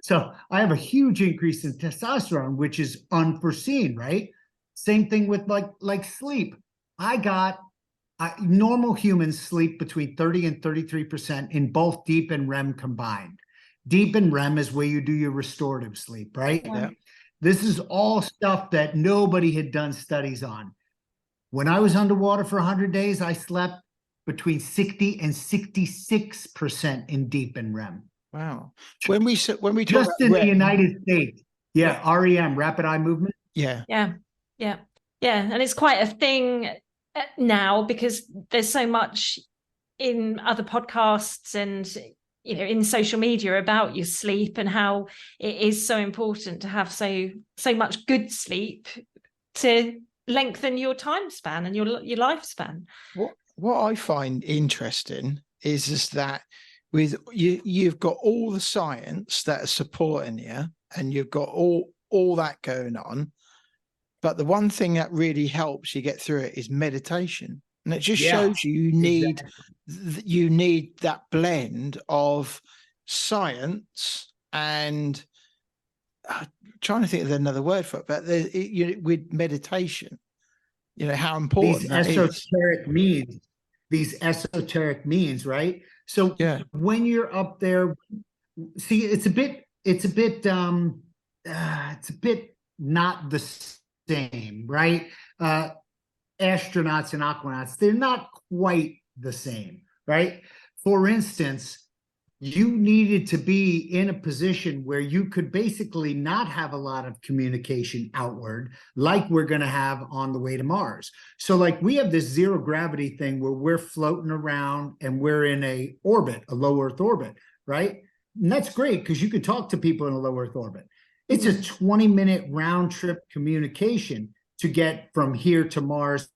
So I have a huge increase in testosterone, which is unforeseen, right? Same thing with like sleep. Normal humans sleep between 30 and 33% in both deep and REM combined. Deep and REM is where you do your restorative sleep, right? Yeah. This is all stuff that nobody had done studies on. When I was underwater for 100 days, I slept between 60 and 66% in deep and REM. Wow. When we talk just about in REM, the United States. Yeah, REM, rapid eye movement. Yeah. And it's quite a thing now because there's so much in other podcasts and in social media about your sleep and how it is so important to have so much good sleep to lengthen your time span and your lifespan. What I find interesting is that with you've got all the science that is supporting you, and you've got all that going on, but the one thing that really helps you get through it is meditation, and it just shows you need that blend of science and trying to think of another word for it, but with meditation. How important these esoteric means, right? So Yeah. when you're up there, see, it's a bit not the same, right? Astronauts and aquanauts, they're not quite the same, right? For instance, you needed to be in a position where you could basically not have a lot of communication outward, like we're going to have on the way to Mars. So like we have this zero gravity thing where we're floating around and we're in a orbit, a low Earth orbit, right? And that's great because you could talk to people in a low Earth orbit. It's a 20-minute round trip communication to get from here to Mars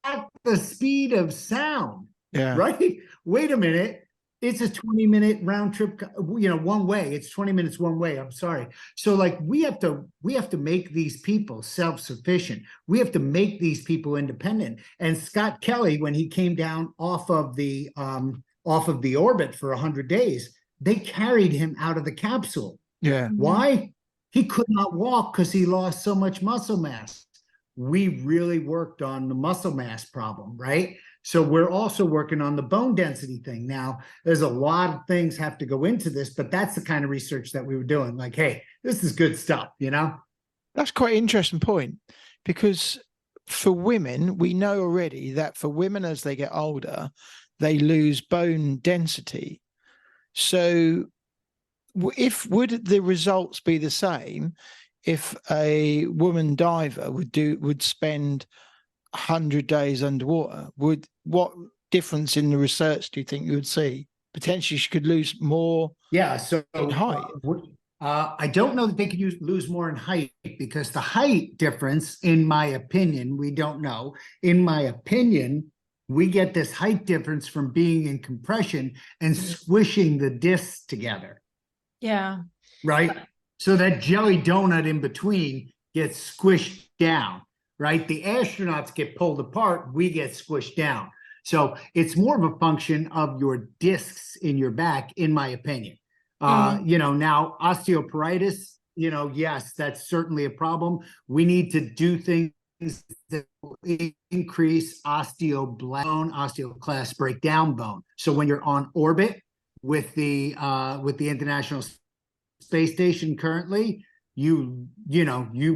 at the speed of sound, right? Wait a minute. It's a 20-minute round trip, one way. It's 20 minutes one way. I'm sorry. So like we have to make these people self-sufficient. We have to make these people independent. And Scott Kelly, when he came down off of the orbit for 100 days, they carried him out of the capsule. Yeah. Why? He could not walk because he lost so much muscle mass. We really worked on the muscle mass problem, right? So we're also working on the bone density thing. Now, there's a lot of things have to go into this, but that's the kind of research that we were doing. Like, hey, this is good stuff, That's quite an interesting point, because for women, we know already that for women as they get older, they lose bone density. So would the results be the same if a woman diver would spend 100 days underwater? What difference in the research do you think you would see? Potentially she could lose more in height. I don't know that they could lose more in height, because the height difference, in my opinion, we don't know. In my opinion, we get this height difference from being in compression and squishing the discs together. Yeah. Right? So that jelly donut in between gets squished down, right? The astronauts get pulled apart, we get squished down. So it's more of a function of your discs in your back, in my opinion. Now osteoporosis, yes, that's certainly a problem. We need to do things that will increase osteoclast breakdown bone. So when you're on orbit with the International Space Station currently, you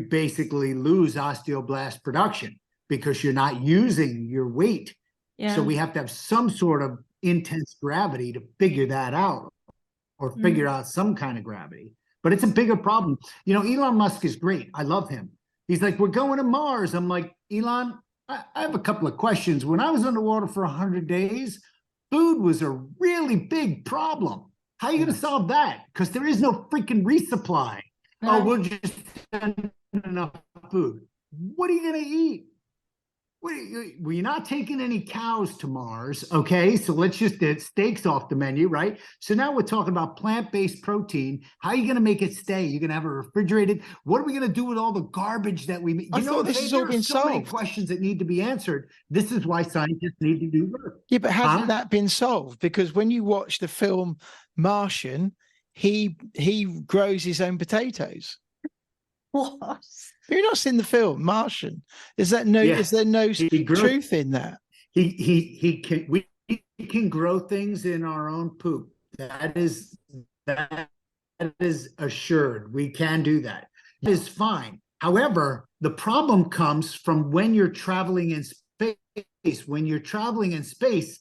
basically lose osteoblast production because you're not using your weight. Yeah. So we have to have some sort of intense gravity to figure that out, or figure out some kind of gravity. But it's a bigger problem. Elon Musk is great. I love him. He's like, we're going to Mars. I'm like, Elon, I have a couple of questions. When I was underwater for 100 days, food was a really big problem. How are you going to solve that? Because there is no freaking resupply. Oh, we'll just send enough food. What are you going to eat? We're not taking any cows to Mars, okay? So let's just get steaks off the menu, right? So now we're talking about plant-based protein. How are you going to make it stay? You're going to have it refrigerated? What are we going to do with all the garbage that we make? I thought this has all been solved. Many questions that need to be answered. This is why scientists need to do work. Yeah, but hasn't that been solved? Because when you watch the film Martian, he grows his own potatoes. What? Have you not seen the film Martian? Is there no truth in that? We can grow things in our own poop. That is assured. We can do that. It is fine. However, the problem comes from when you're traveling in space. When you're traveling in space,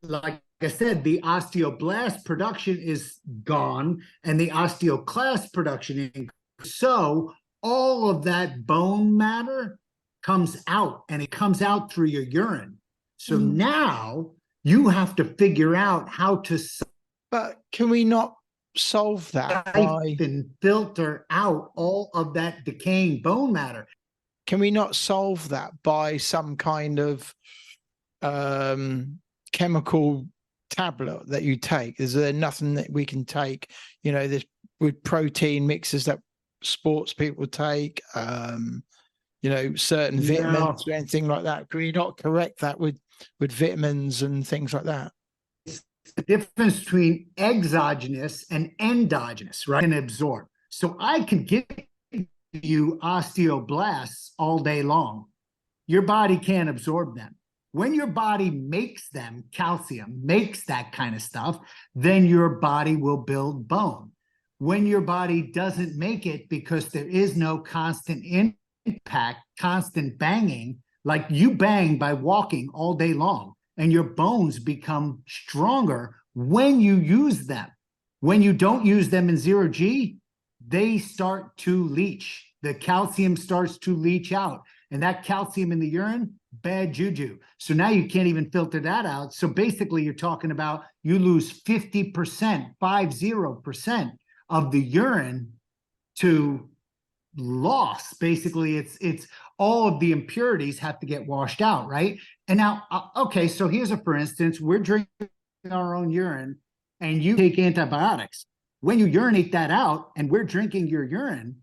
like I said, the osteoblast production is gone and the osteoclast production is. So all of that bone matter comes out, and it comes out through your urine. So now you have to figure out how to. But can we not solve that by and filter out all of that decaying bone matter? Can we not solve that by some kind of chemical tablet that you take? Is there nothing that we can take? This with protein mixes that sports people take, certain vitamins or anything like that. Can we not correct that with vitamins and things like that? The difference between exogenous and endogenous, right? And absorb. So I could give you osteoblasts all day long. Your body can't absorb them. When your body makes them, calcium makes that kind of stuff, then your body will build bone. When your body doesn't make it because there is no constant impact, constant banging, like you bang by walking all day long, and your bones become stronger when you use them. When you don't use them in 0G, they start to leach. The calcium starts to leach out, and that calcium in the urine, bad juju. So now you can't even filter that out. So basically you're talking about you lose 50%, 50% of the urine to loss. Basically, it's all of the impurities have to get washed out, right? And now, okay, so here's a for instance, we're drinking our own urine and you take antibiotics. When you urinate that out and we're drinking your urine,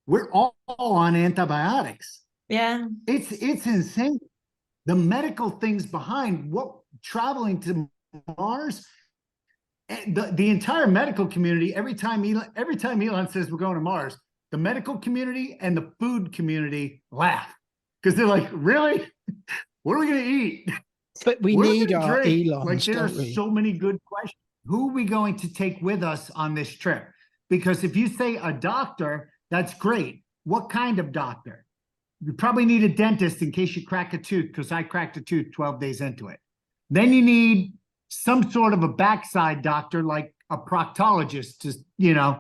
we're all on antibiotics. Yeah. It's insane. The medical things behind what traveling to Mars, the entire medical community, every time Elon says we're going to Mars, the medical community and the food community laugh because they're like, really? What are we going to eat? But we What are need gonna our drink? Elons, Like, there are don't we? so many good questions. Who are we going to take with us on this trip? Because if you say a doctor, that's great. What kind of doctor? You probably need a dentist in case you crack a tooth, because I cracked a tooth 12 days into it. Then you need some sort of a backside doctor, like a proctologist, to, you know,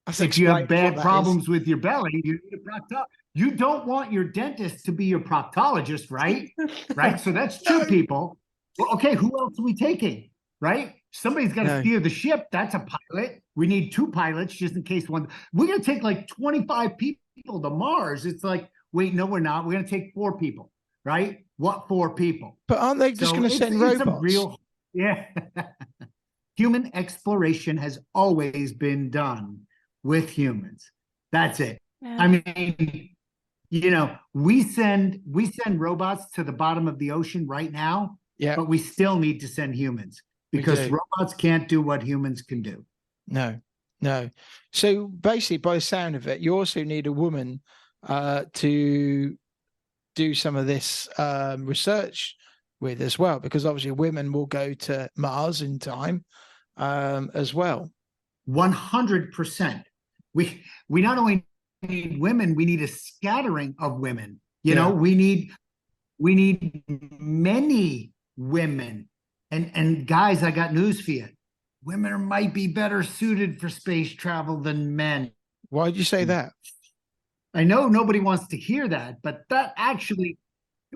if you have bad problems with your belly, you need a proctologist. You don't want your dentist to be your proctologist, right? Right. So that's two people. Well, okay, who else are we taking? Right? Somebody's got to steer the ship. That's a pilot. We need two pilots just in case one. We're going to take like 25 people to Mars. It's like, wait, no, we're not. We're going to take 4 people, right? What 4 people? But aren't they just going to send robots? Yeah. Human exploration has always been done with humans. That's it. Yeah. I mean, you know, we send robots to the bottom of the ocean right now, but we still need to send humans because robots can't do what humans can do. No. So basically, by the sound of it, you also need a woman to do some of this research with as well, because obviously women will go to Mars in time as well. 100%. We not only need women, we need a scattering of women. You know, we need many women. And guys, I got news for you. Women might be better suited for space travel than men. Why'd you say that? I know nobody wants to hear that, but that actually,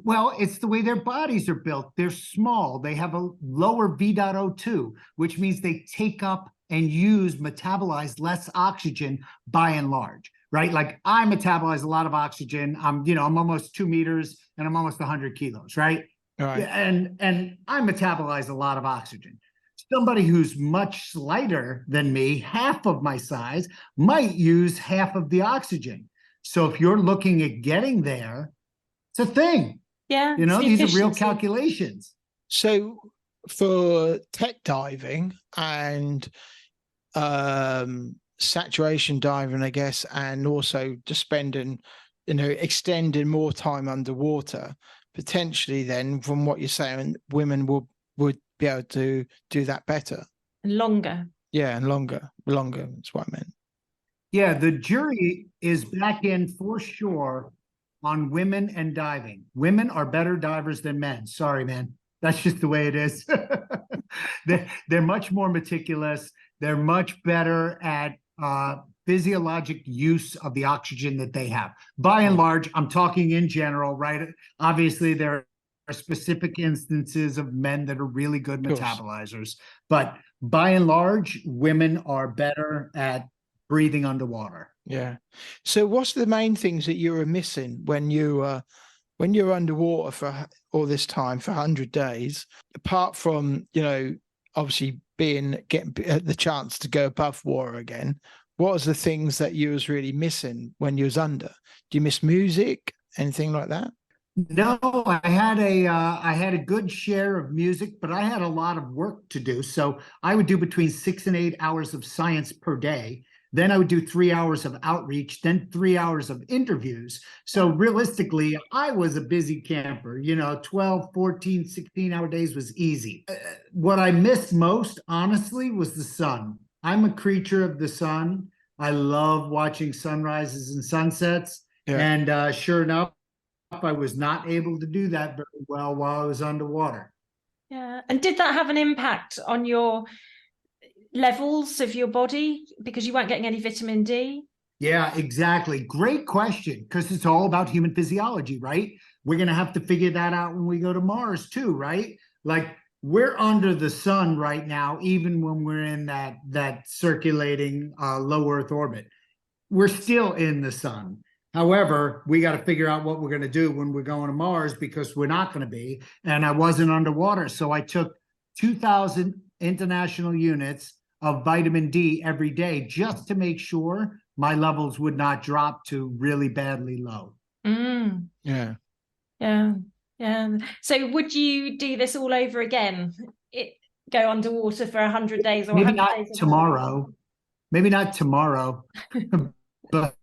well, it's the way their bodies are built. They're small. They have a lower V.O2, which means they take up and metabolize less oxygen by and large, right? Like I metabolize a lot of oxygen. I'm almost 2 meters and I'm almost 100 kilos, right? Right. And I metabolize a lot of oxygen. Somebody who's much lighter than me, half of my size, might use half of the oxygen. So if you're looking at getting there, it's a thing. Yeah. You know, these are real calculations. So for tech diving and saturation diving, I guess, and also just spending, extending more time underwater, potentially then, from what you're saying, women would be able to do that better. Longer. Yeah, and longer. That's what I meant. Yeah, the jury is back in for sure on women and diving. Women are better divers than men. Sorry, man. That's just the way it is. They're much more meticulous. They're much better at physiologic use of the oxygen that they have. By and large, I'm talking in general, right? Obviously, there are specific instances of men that are really good metabolizers, but by and large, women are better at breathing underwater. Yeah. So what's the main things that you were missing when you're underwater for all this time, for 100 days, apart from, obviously getting the chance to go above water again? What was the things that you was really missing when you was under? Do you miss music, anything like that? No, I had a good share of music, but I had a lot of work to do. So I would do between 6 and 8 hours of science per day. Then I would do 3 hours of outreach, then 3 hours of interviews. So realistically, I was a busy camper, 12, 14, 16-hour days was easy. What I missed most, honestly, was the sun. I'm a creature of the sun. I love watching sunrises and sunsets. Yeah. And sure enough, I was not able to do that very well while I was underwater. Yeah. And did that have an impact on your levels of your body because you weren't getting any vitamin D? Yeah, exactly. Great question, because it's all about human physiology, right? We're going to have to figure that out when we go to Mars too, right? Like we're under the sun right now, even when we're in that circulating low Earth orbit. We're still in the sun. However, we got to figure out what we're going to do when we're going to Mars, because we're not going to be. And I wasn't underwater. So I took 2,000 international units of vitamin D every day just to make sure my levels would not drop to really badly low. Yeah. So would you do this all over again? Go underwater for 100 days or Maybe 100 not days tomorrow. Maybe not tomorrow, but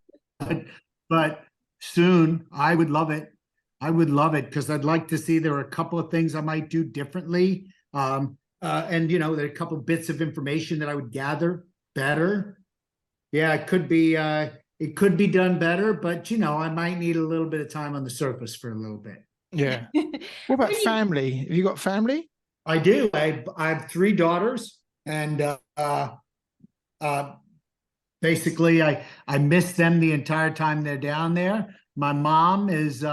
soon. I would love it. I would love it, because I'd like to see, there are a couple of things I might do differently. And there are a couple of bits of information that I would gather better. Yeah, it could be done better, but I might need a little bit of time on the surface for a little bit. Yeah. What about family? Have you got family? I do. I have 3 daughters, and basically I miss them the entire time they're down there. My mom is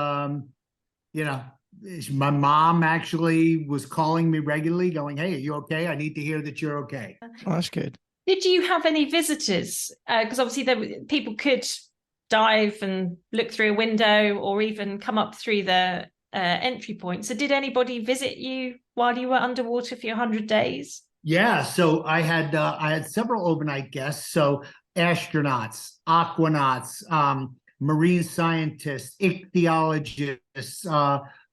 my mom actually was calling me regularly going, "Hey, are you okay? I need to hear that you're okay." Oh, that's good. Did you have any visitors? Because obviously people could dive and look through a window or even come up through the entry point. So did anybody visit you while you were underwater for your 100 days? Yeah, so I had several overnight guests. So astronauts, aquanauts, marine scientists, ichthyologists,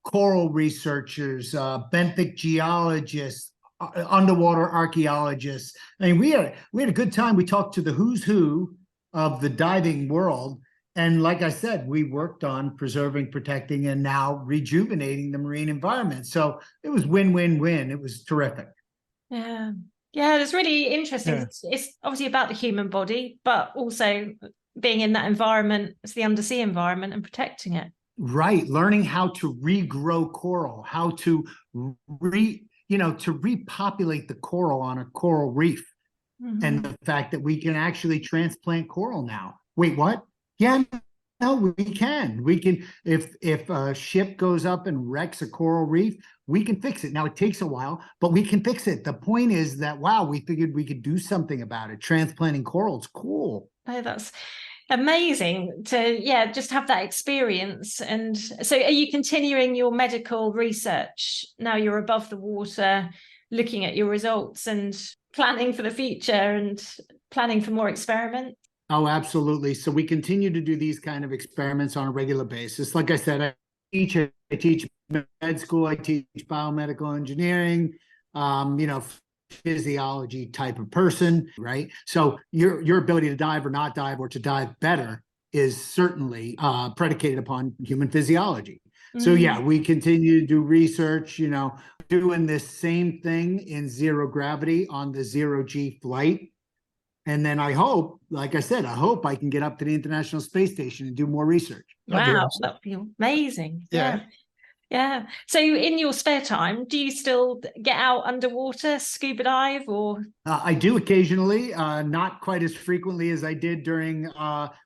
coral researchers, benthic geologists, underwater archaeologists. I mean, we had a good time. We talked to the who's who of the diving world. And like I said, we worked on preserving, protecting, and now rejuvenating the marine environment. So it was win-win-win. It was terrific. Yeah. Yeah, it's really interesting. Yeah. It's obviously about the human body, but also being in that environment, it's the undersea environment, and protecting it. Right. Learning how to regrow coral, how to repopulate the coral on a coral reef. Mm-hmm. And the fact that we can actually transplant coral now. Wait, what? Yeah, no, we can. We can, if a ship goes up and wrecks a coral reef, we can fix it. Now it takes a while, but we can fix it. The point is that, wow, we figured we could do something about it. Transplanting coral, it's cool. Oh, that's amazing to just have that experience. And so are you continuing your medical research now you're above the water, looking at your results and planning for the future and planning for more experiments? Oh, absolutely. So we continue to do these kind of experiments on a regular basis. Like I said, I teach med school, I teach biomedical engineering, physiology type of person, right? So your ability to dive or not dive, or to dive better, is certainly predicated upon human physiology. Mm-hmm. So yeah, we continue to do research, doing this same thing in zero gravity on the 0G flight. And then I hope, like I said, I can get up to the International Space Station and do more research. Wow, that'd be amazing. Yeah. So in your spare time, do you still get out underwater, scuba dive, or? I do occasionally, not quite as frequently as I did during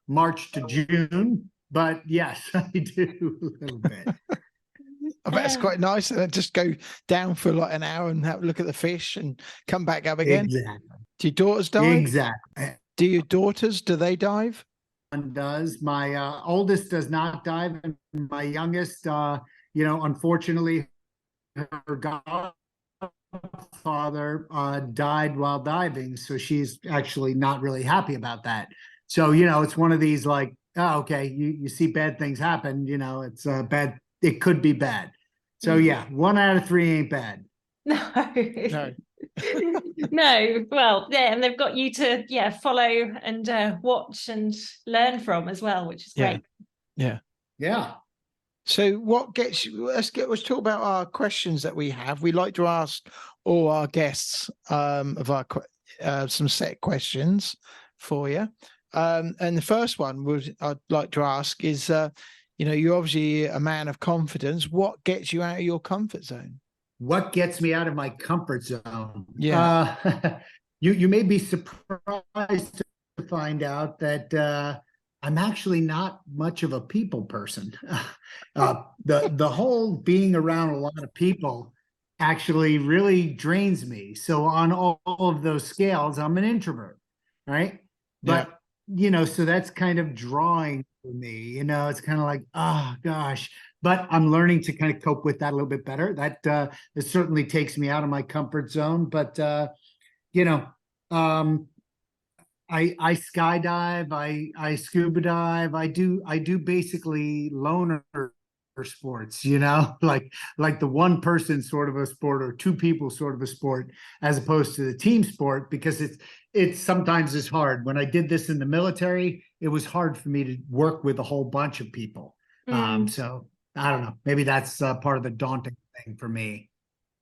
March to June, but yes, I do a little bit. I bet it's quite nice. And then just go down for like an hour and have a look at the fish and come back up again. Exactly. Do your daughters dive? Exactly. Do your daughters, do they dive? One does. My oldest does not dive, and my youngest, unfortunately, her godfather died while diving, so she's actually not really happy about that. So, it's one of these like, oh, okay, you see bad things happen, it's bad. It could be bad. So yeah, 1 out of 3 ain't bad. No. No, well, yeah, and they've got you to follow and watch and learn from as well, which is Yeah. great. Yeah. Yeah. So what gets you, let's talk about our questions that we have. We like to ask all our guests of our some set questions for you. And the first one I'd like to ask is, you're obviously a man of confidence. What gets you out of your comfort zone? What gets me out of my comfort zone? Yeah. You may be surprised to find out that I'm actually not much of a people person. The whole being around a lot of people actually really drains me. So on all of those scales, I'm an introvert, right? But so that's kind of drawing for me. It's kind of like, oh gosh. But I'm learning to kind of cope with that a little bit better. That it certainly takes me out of my comfort zone. But I skydive, I scuba dive, I do basically loner sports, like the one person sort of a sport or two people sort of a sport, as opposed to the team sport, because it's sometimes is hard. When I did this in the military, it was hard for me to work with a whole bunch of people. So I don't know, maybe that's part of the daunting thing for me.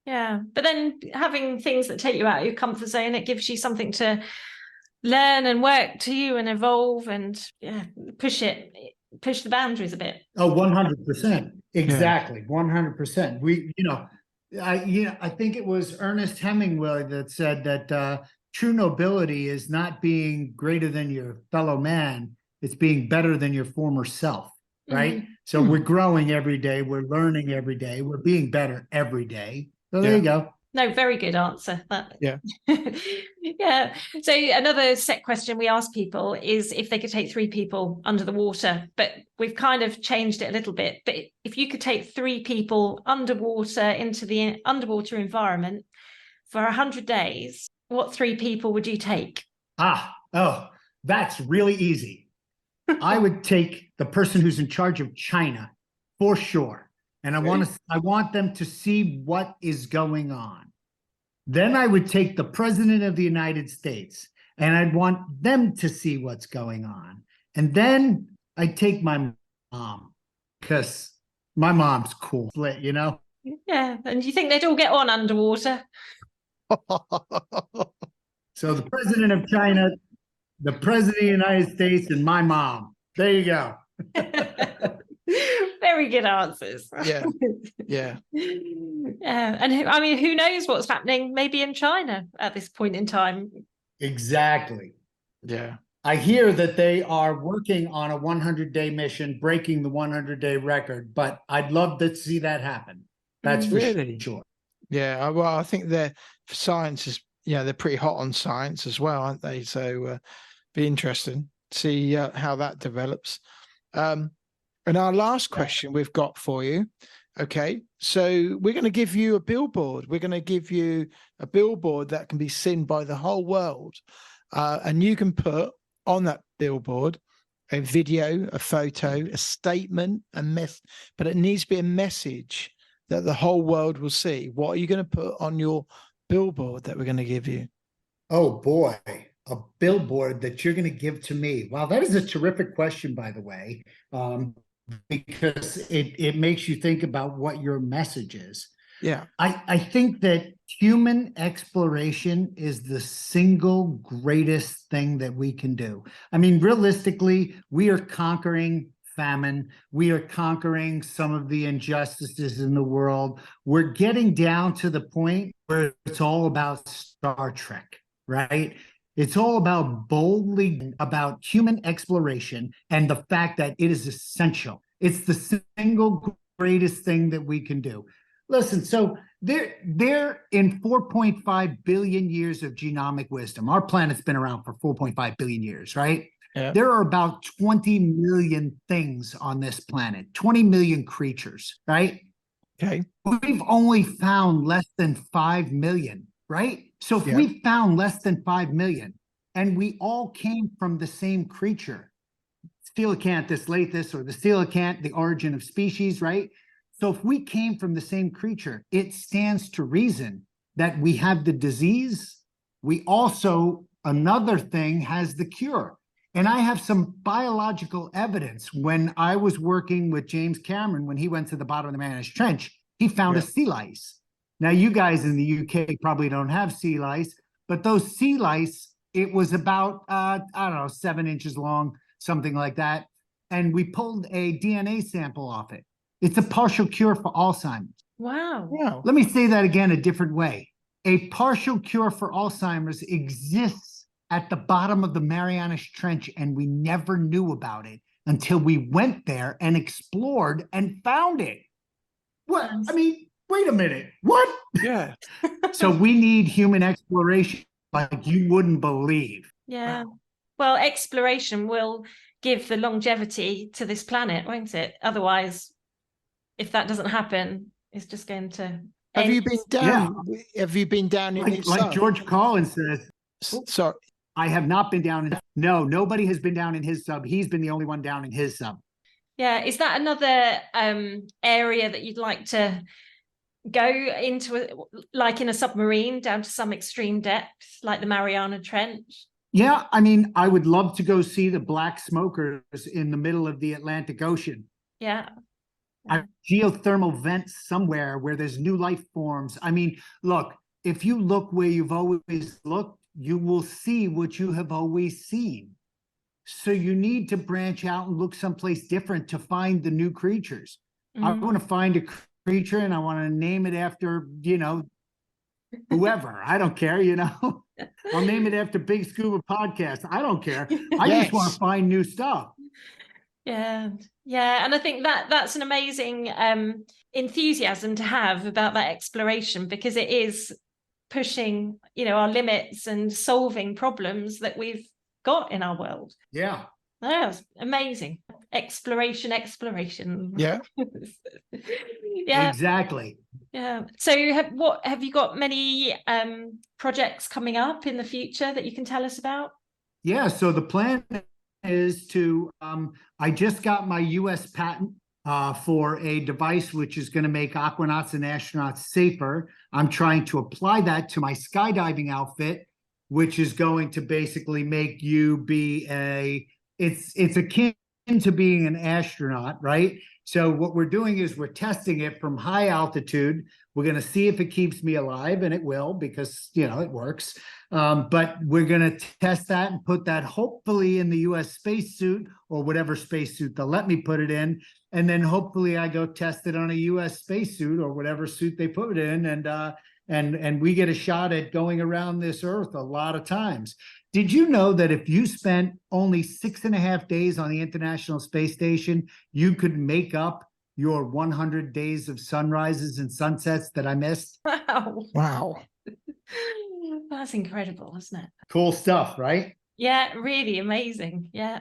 Yeah, but then having things that take you out of your comfort zone, it gives you something to learn and work to you and evolve and push the boundaries a bit. Oh, 100%. Exactly. 100%. I think it was Ernest Hemingway that said that true nobility is not being greater than your fellow man, it's being better than your former self, right? So we're growing every day, we're learning every day, we're being better every day. So there you go. No, very good answer. Yeah. Yeah. So another set question we ask people is if they could take 3 people under the water, but we've kind of changed it a little bit. But if you could take 3 people underwater into the underwater environment for 100 days, what 3 people would you take? That's really easy. I would take the person who's in charge of China for sure. And I want them to see what is going on. Then I would take the president of the United States and I'd want them to see what's going on. And then I'd take my mom, because my mom's cool, Yeah. And do you think they'd all get on underwater? So the president of China, the president of the United States, and my mom. There you go. Very good answers. Yeah. And who knows what's happening maybe in China at this point in time. Exactly. Yeah. I hear that they are working on a 100-day mission, breaking the 100-day record, but I'd love to see that happen. That's for sure. Yeah. Well, I think science is, they're pretty hot on science as well, aren't they? So be interesting to see how that develops. And our last question we've got for you. Okay. So we're going to give you a billboard. We're going to give you a billboard that can be seen by the whole world. And you can put on that billboard a video, a photo, a statement, but it needs to be a message that the whole world will see. What are you going to put on your billboard that we're going to give you? Oh boy, a billboard that you're going to give to me. Wow, that is a terrific question, by the way, because it makes you think about what your message is. Yeah. I think that human exploration is the single greatest thing that we can do. I mean, realistically, we are conquering famine. We are conquering some of the injustices in the world. We're getting down to the point where it's all about Star Trek, right? It's all about human exploration and the fact that it is essential. It's the single greatest thing that we can do. Listen, so they're in 4.5 billion years of genomic wisdom. Our planet's been around for 4.5 billion years, right? Yeah. There are about 20 million things on this planet, 20 million creatures, right? Okay. We've only found less than 5 million, right? So if we found less than 5 million and we all came from the same creature, Coelacanthus lathus, or the coelacanth, the origin of species, right? So if we came from the same creature, it stands to reason that we have the disease, we also, another thing, has the cure. And I have some biological evidence. When I was working with James Cameron, when he went to the bottom of the Marianas Trench, he found a sea lice. Now, you guys in the UK probably don't have sea lice, but those sea lice, it was about, I don't know, 7 inches long, something like that. And we pulled a DNA sample off it. It's a partial cure for Alzheimer's. Wow. Wow. Let me say that again a different way. A partial cure for Alzheimer's exists at the bottom of the Marianas Trench, and we never knew about it until we went there and explored and found it. What? I mean, wait a minute. What? Yeah. So we need human exploration like you wouldn't believe. Yeah. Well, exploration will give the longevity to this planet, won't it? Otherwise, if that doesn't happen, it's just going to Have end. you been down? Have you been down in his Like sub? George Collins says, Sorry. I have not been down in. No, nobody has been down in his sub. He's been the only one down in his sub. Yeah. Is that another area that you'd like to go into, like in a submarine down to some extreme depth, like the Mariana Trench? Yeah, I mean, I would love to go see the black smokers in the middle of the Atlantic Ocean. Yeah. Geothermal vents somewhere where there's new life forms. I mean, look, if you look where you've always looked, you will see what you have always seen. So you need to branch out and look someplace different to find the new creatures. I want to find a creature and I want to name it after, whoever. I don't care, I'll name it after Big Scuba Podcast. I don't care. I just want to find new stuff. Yeah. Yeah. And I think that's an amazing enthusiasm to have about that exploration, because it is pushing, our limits and solving problems that we've got in our world. Yeah. That's amazing. Exploration. Yeah. Yeah. Exactly. Yeah. So have you got many projects coming up in the future that you can tell us about? Yeah, so the plan is to, I just got my US patent for a device which is going to make aquanauts and astronauts safer. I'm trying to apply that to my skydiving outfit, which is going to basically make you be it's akin to being an astronaut, right? So what we're doing is we're testing it from high altitude. We're going to see if it keeps me alive, and it will, because, it works. But we're going to test that and put that hopefully in the US spacesuit, or whatever spacesuit they'll let me put it in. And then hopefully I go test it on a US spacesuit or whatever suit they put it in. And we get a shot at going around this Earth a lot of times. Did you know that if you spent only 6.5 days on the International Space Station, you could make up your 100 days of sunrises and sunsets that I missed? Wow. That's incredible, isn't it? Cool stuff, right? Yeah, really amazing. Yeah.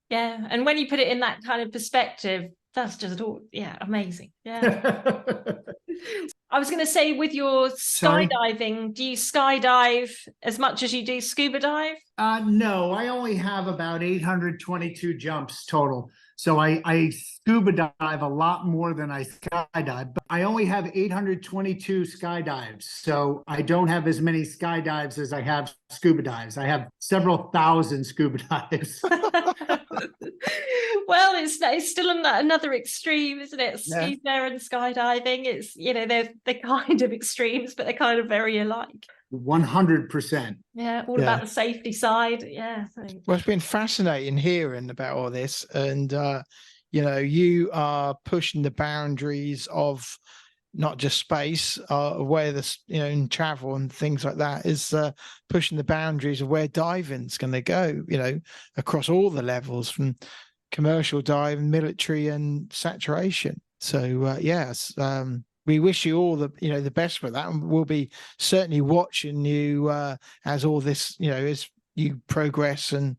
Yeah. And when you put it in that kind of perspective, that's just amazing. Yeah. I was going to say, with your skydiving, do you skydive as much as you do scuba dive? No, I only have about 822 jumps total. So I scuba dive a lot more than I skydive, but I only have 822 skydives. So I don't have as many skydives as I have scuba dives. I have several thousand scuba dives. Well, it's still another extreme, isn't it? Scuba and skydiving. It's, they're kind of extremes, but they're kind of very alike. 100%. Yeah, all about the safety side. Yeah. Well, it's been fascinating hearing about all this, and you are pushing the boundaries of not just space, where this, in travel and things like that, is pushing the boundaries of where diving's going to go, across all the levels, from commercial diving, military, and saturation. So yes, we wish you all the best for that, and we'll be certainly watching you as all this, as you progress and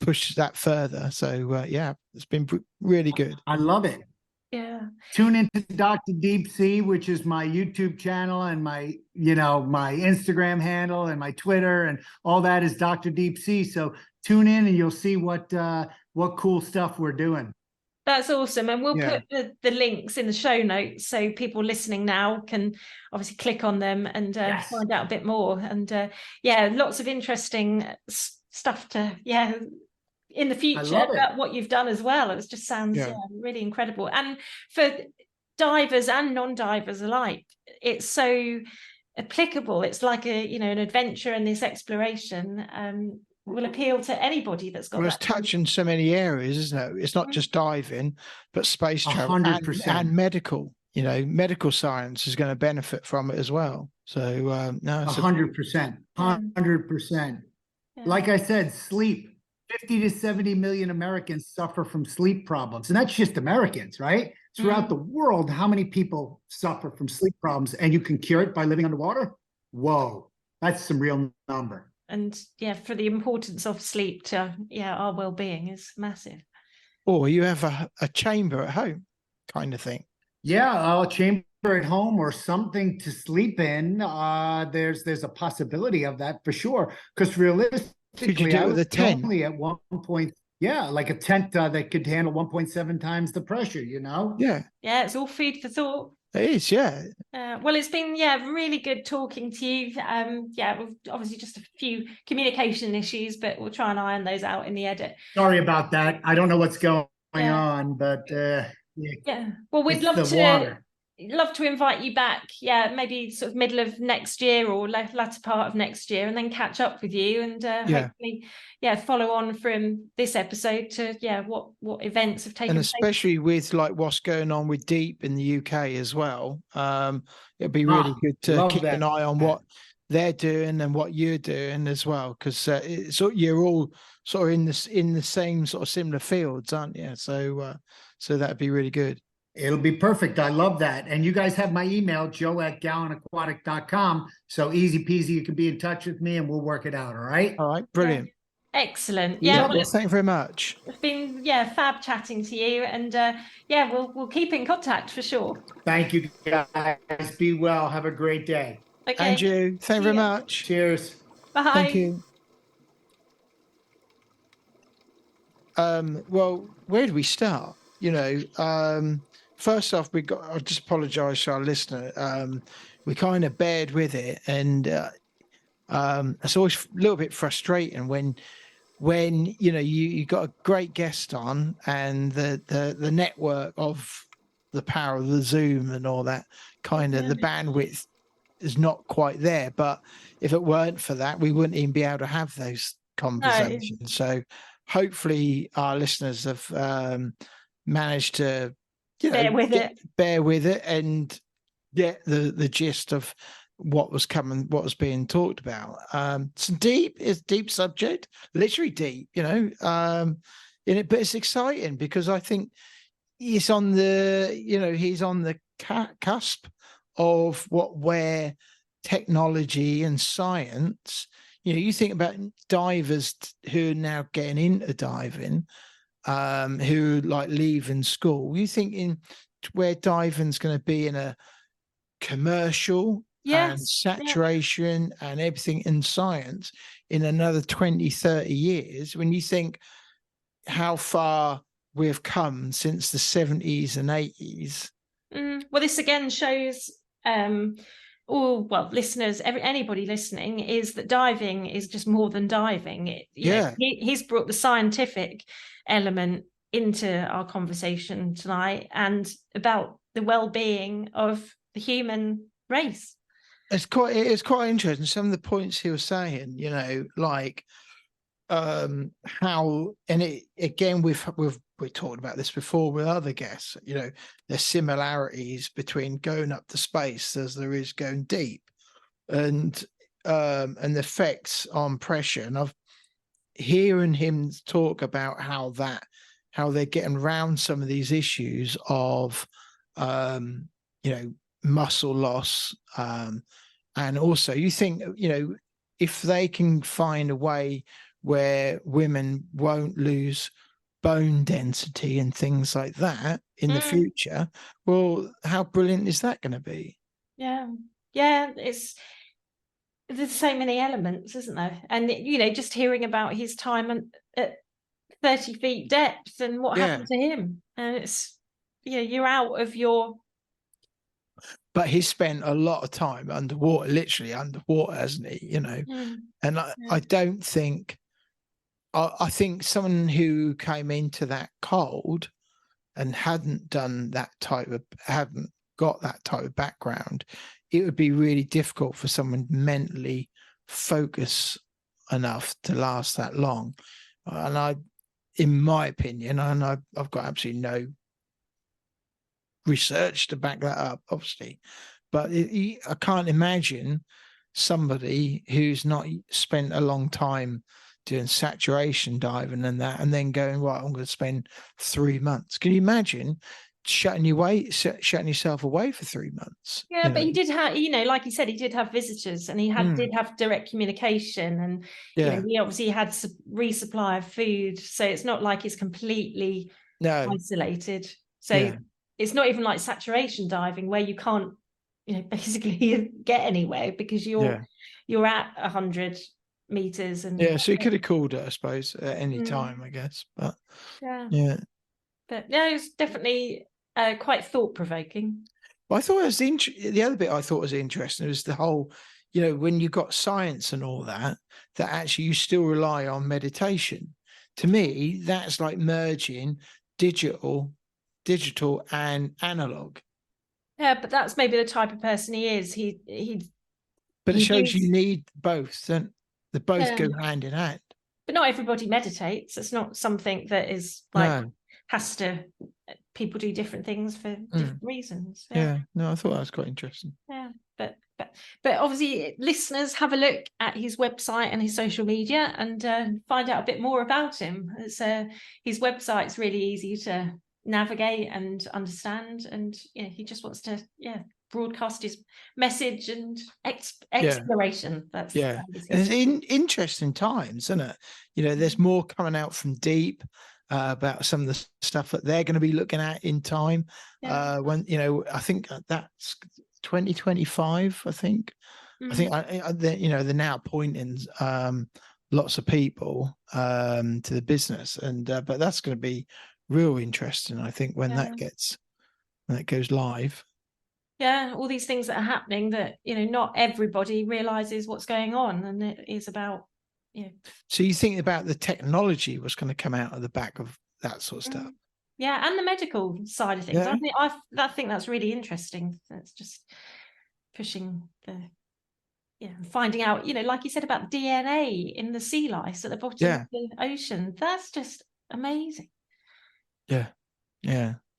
push that further. So it's been really good. I love it. Yeah. Tune into Dr. Deep Sea, which is my YouTube channel, and my Instagram handle, and my Twitter, and all that is Dr. Deep Sea. So tune in and you'll see what cool stuff we're doing. That's awesome. And we'll Yeah. put the links in the show notes so people listening now can obviously click on them and Yes. find out a bit more. And yeah, lots of interesting stuff to, in the future love it. about what you've done as well. It just sounds really incredible. And for divers and non-divers alike, it's so applicable. It's like an adventure, and this exploration will appeal to anybody that's got It's touching so many areas, isn't it? It's not just diving, but space travel 100%. and medical. Medical science is going to benefit from it as well. So no, 100%, 100%. Like I said, sleep. 50 to 70 million Americans suffer from sleep problems, and that's just Americans, right? Throughout the world, how many people suffer from sleep problems, and you can cure it by living underwater? Whoa, that's some real number. And for the importance of sleep to our well-being is massive. Or you have a chamber at home kind of thing. Yeah, a chamber at home or something to sleep in. There's a possibility of that for sure. Because realistically, could you do it with a tent? Only at one point, like a tent that could handle 1.7 times the pressure. Yeah, it's all food for thought. It is, yeah. Well, it's been really good talking to you. We've obviously just a few communication issues, but we'll try and iron those out in the edit. Sorry about that. I don't know what's going on, but well, we'd love to invite you back. Maybe sort of middle of next year or latter part of next year, and then catch up with you and hopefully follow on from this episode to what events have taken place. And especially with like what's going on with Deep in the UK as well. It'd be really good to keep an eye on what they're doing and what you're doing as well, because you're all sort of in the same sort of similar fields, aren't you? So that'd be really good. It'll be perfect. I love that. And you guys have my email, joe@gallanaquatic.com. So easy peasy, you can be in touch with me and we'll work it out. All right. All right. Brilliant. Excellent. Well, thank you very much. It's been fab chatting to you, and we'll keep in contact for sure. Thank you guys. Be well. Have a great day. Okay. And you. Thank you very much. Cheers. Bye. Thank you. Well, where do we start? First off, I'll just apologize to our listener. We kind of bared with it, and it's always a little bit frustrating when you got a great guest on and the network of the power of the Zoom and all that kind of the bandwidth is not quite there. But if it weren't for that, we wouldn't even be able to have those conversations. No. So hopefully our listeners have managed to bear with it and get the gist of what was being talked about. It's deep subject, literally deep, in it, but it's exciting because I think he's on the cusp of where technology and science, you think about divers who are now getting into diving, who like leaving school, you think where diving's going to be in a commercial and saturation and everything in science in another 20, 30 years, when you think how far we've come since the 70s and 80s. Well, this again shows listeners, anybody listening, is that diving is just more than diving. He's brought the scientific element into our conversation tonight and about the well-being of the human race. It's quite interesting. Some of the points he was saying, like how, and it again, we've talked about this before with other guests. There's similarities between going up to space as there is going deep, and the effects on pressure. And I've hearing him talk about how they're getting around some of these issues of muscle loss, and also you think if they can find a way where women won't lose bone density and things like that in the future, well, how brilliant is that going to be? There's so many elements, isn't there? And just hearing about his time at 30 feet depth, and what Yeah. happened to him? And it's, you're out of your. But he's spent a lot of time underwater, literally underwater, hasn't he? And I don't think, I think someone who came into that cold and hadn't got that type of background, it would be really difficult for someone mentally focus enough to last that long. And in my opinion, and I've got absolutely no research to back that up, obviously, but I can't imagine somebody who's not spent a long time doing saturation diving and that, and then going, right, I'm going to spend 3 months. Can you imagine shutting yourself away for 3 months? Yeah, but he did have, like you said, he did have visitors, and he did have direct communication, and he obviously had resupply of food, so it's not like he's completely isolated. So it's not even like saturation diving where you can't, basically get anywhere because you're at 100 meters, and so he could have called it, I suppose, at any time, I guess. But but it's definitely quite thought-provoking. Well, I thought it was the other bit I thought was interesting was the whole, when you've got science and all that actually you still rely on meditation. To me, that's like merging digital and analog. Yeah, but that's maybe the type of person he is. But it shows you need both, don't they? Both go hand in hand. But not everybody meditates. It's not something that is like people do different things for different reasons. No, I thought that was quite interesting. But obviously listeners, have a look at his website and his social media and find out a bit more about him. His website's really easy to navigate and understand, and he just wants to broadcast his message and exploration. That's and it's interesting times, isn't it? There's more coming out from deep about some of the stuff that they're going to be looking at in time. When I think that's 2025. I think they're now pointing lots of people to the business, and but that's going to be real interesting, I think, when that goes live. All these things that are happening that not everybody realizes what's going on, and it is about So you think about the technology was going to come out of the back of that sort of stuff. And the medical side of things. I think that's really interesting. That's just pushing finding out, like you said about DNA in the sea lice at the bottom of the ocean. That's just amazing. And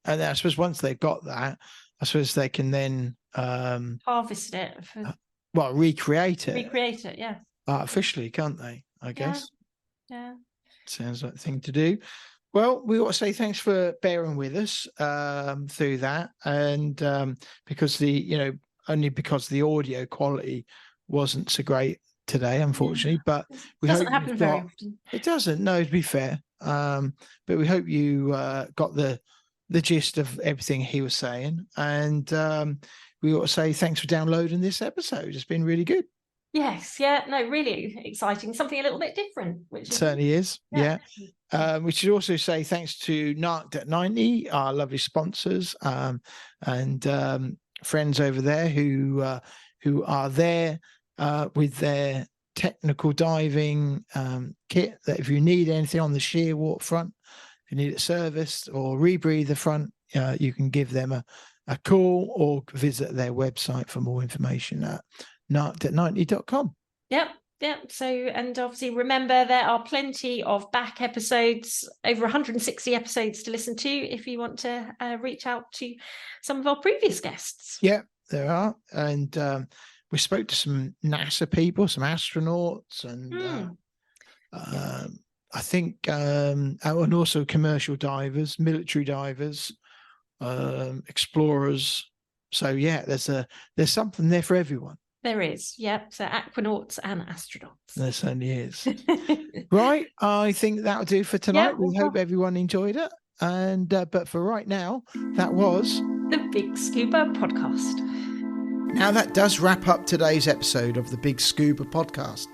I suppose once they've got that, I suppose they can then harvest it recreate it artificially, can't they? I guess sounds like a thing to do. Well, we ought to say thanks for bearing with us through that, and because only because the audio quality wasn't so great today, unfortunately. But it doesn't happen very often. It doesn't. No, to be fair. But we hope you got the gist of everything he was saying, and we ought to say thanks for downloading this episode. It's been really good. Yes, really exciting. Something a little bit different, which certainly is. We should also say thanks to Narc.90, our lovely sponsors, and friends over there who are there with their technical diving kit. That if you need anything on the sheer waterfront, if you need it serviced or rebreathe the front, you can give them a call or visit their website for more information at narc.90.com. So, and obviously remember there are plenty of back episodes, over 160 episodes to listen to if you want to reach out to some of our previous guests. There are, and we spoke to some NASA people, some astronauts, and I think and also commercial divers, military divers, explorers. So there's something there for everyone. There is, so aquanauts and astronauts. There certainly is. Right, I think that'll do for tonight. We hope everyone enjoyed it, and but for right now, that was the Big Scuba Podcast. Now that does wrap up today's episode of the Big Scuba Podcast,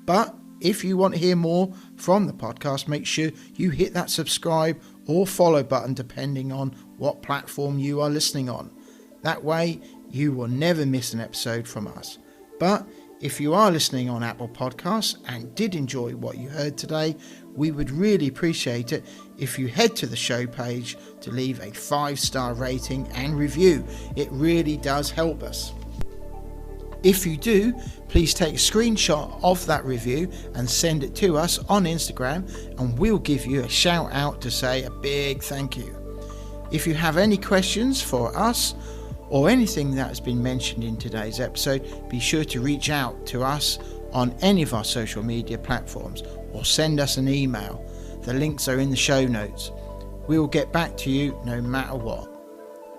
but if you want to hear more from the podcast, make sure you hit that subscribe or follow button depending on what platform you are listening on. That way you will never miss an episode from us. But if you are listening on Apple Podcasts and did enjoy what you heard today, we would really appreciate it if you head to the show page to leave a 5-star rating and review. It really does help us. If you do, please take a screenshot of that review and send it to us on Instagram, and we'll give you a shout out to say a big thank you. If you have any questions for us or anything that has been mentioned in today's episode, be sure to reach out to us on any of our social media platforms or send us an email. The links are in the show notes. We will get back to you no matter what.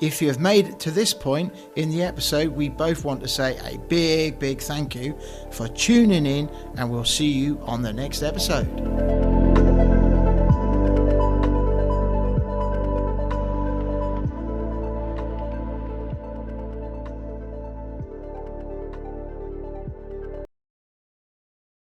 If you have made it to this point in the episode, we both want to say a big thank you for tuning in, and we'll see you on the next episode.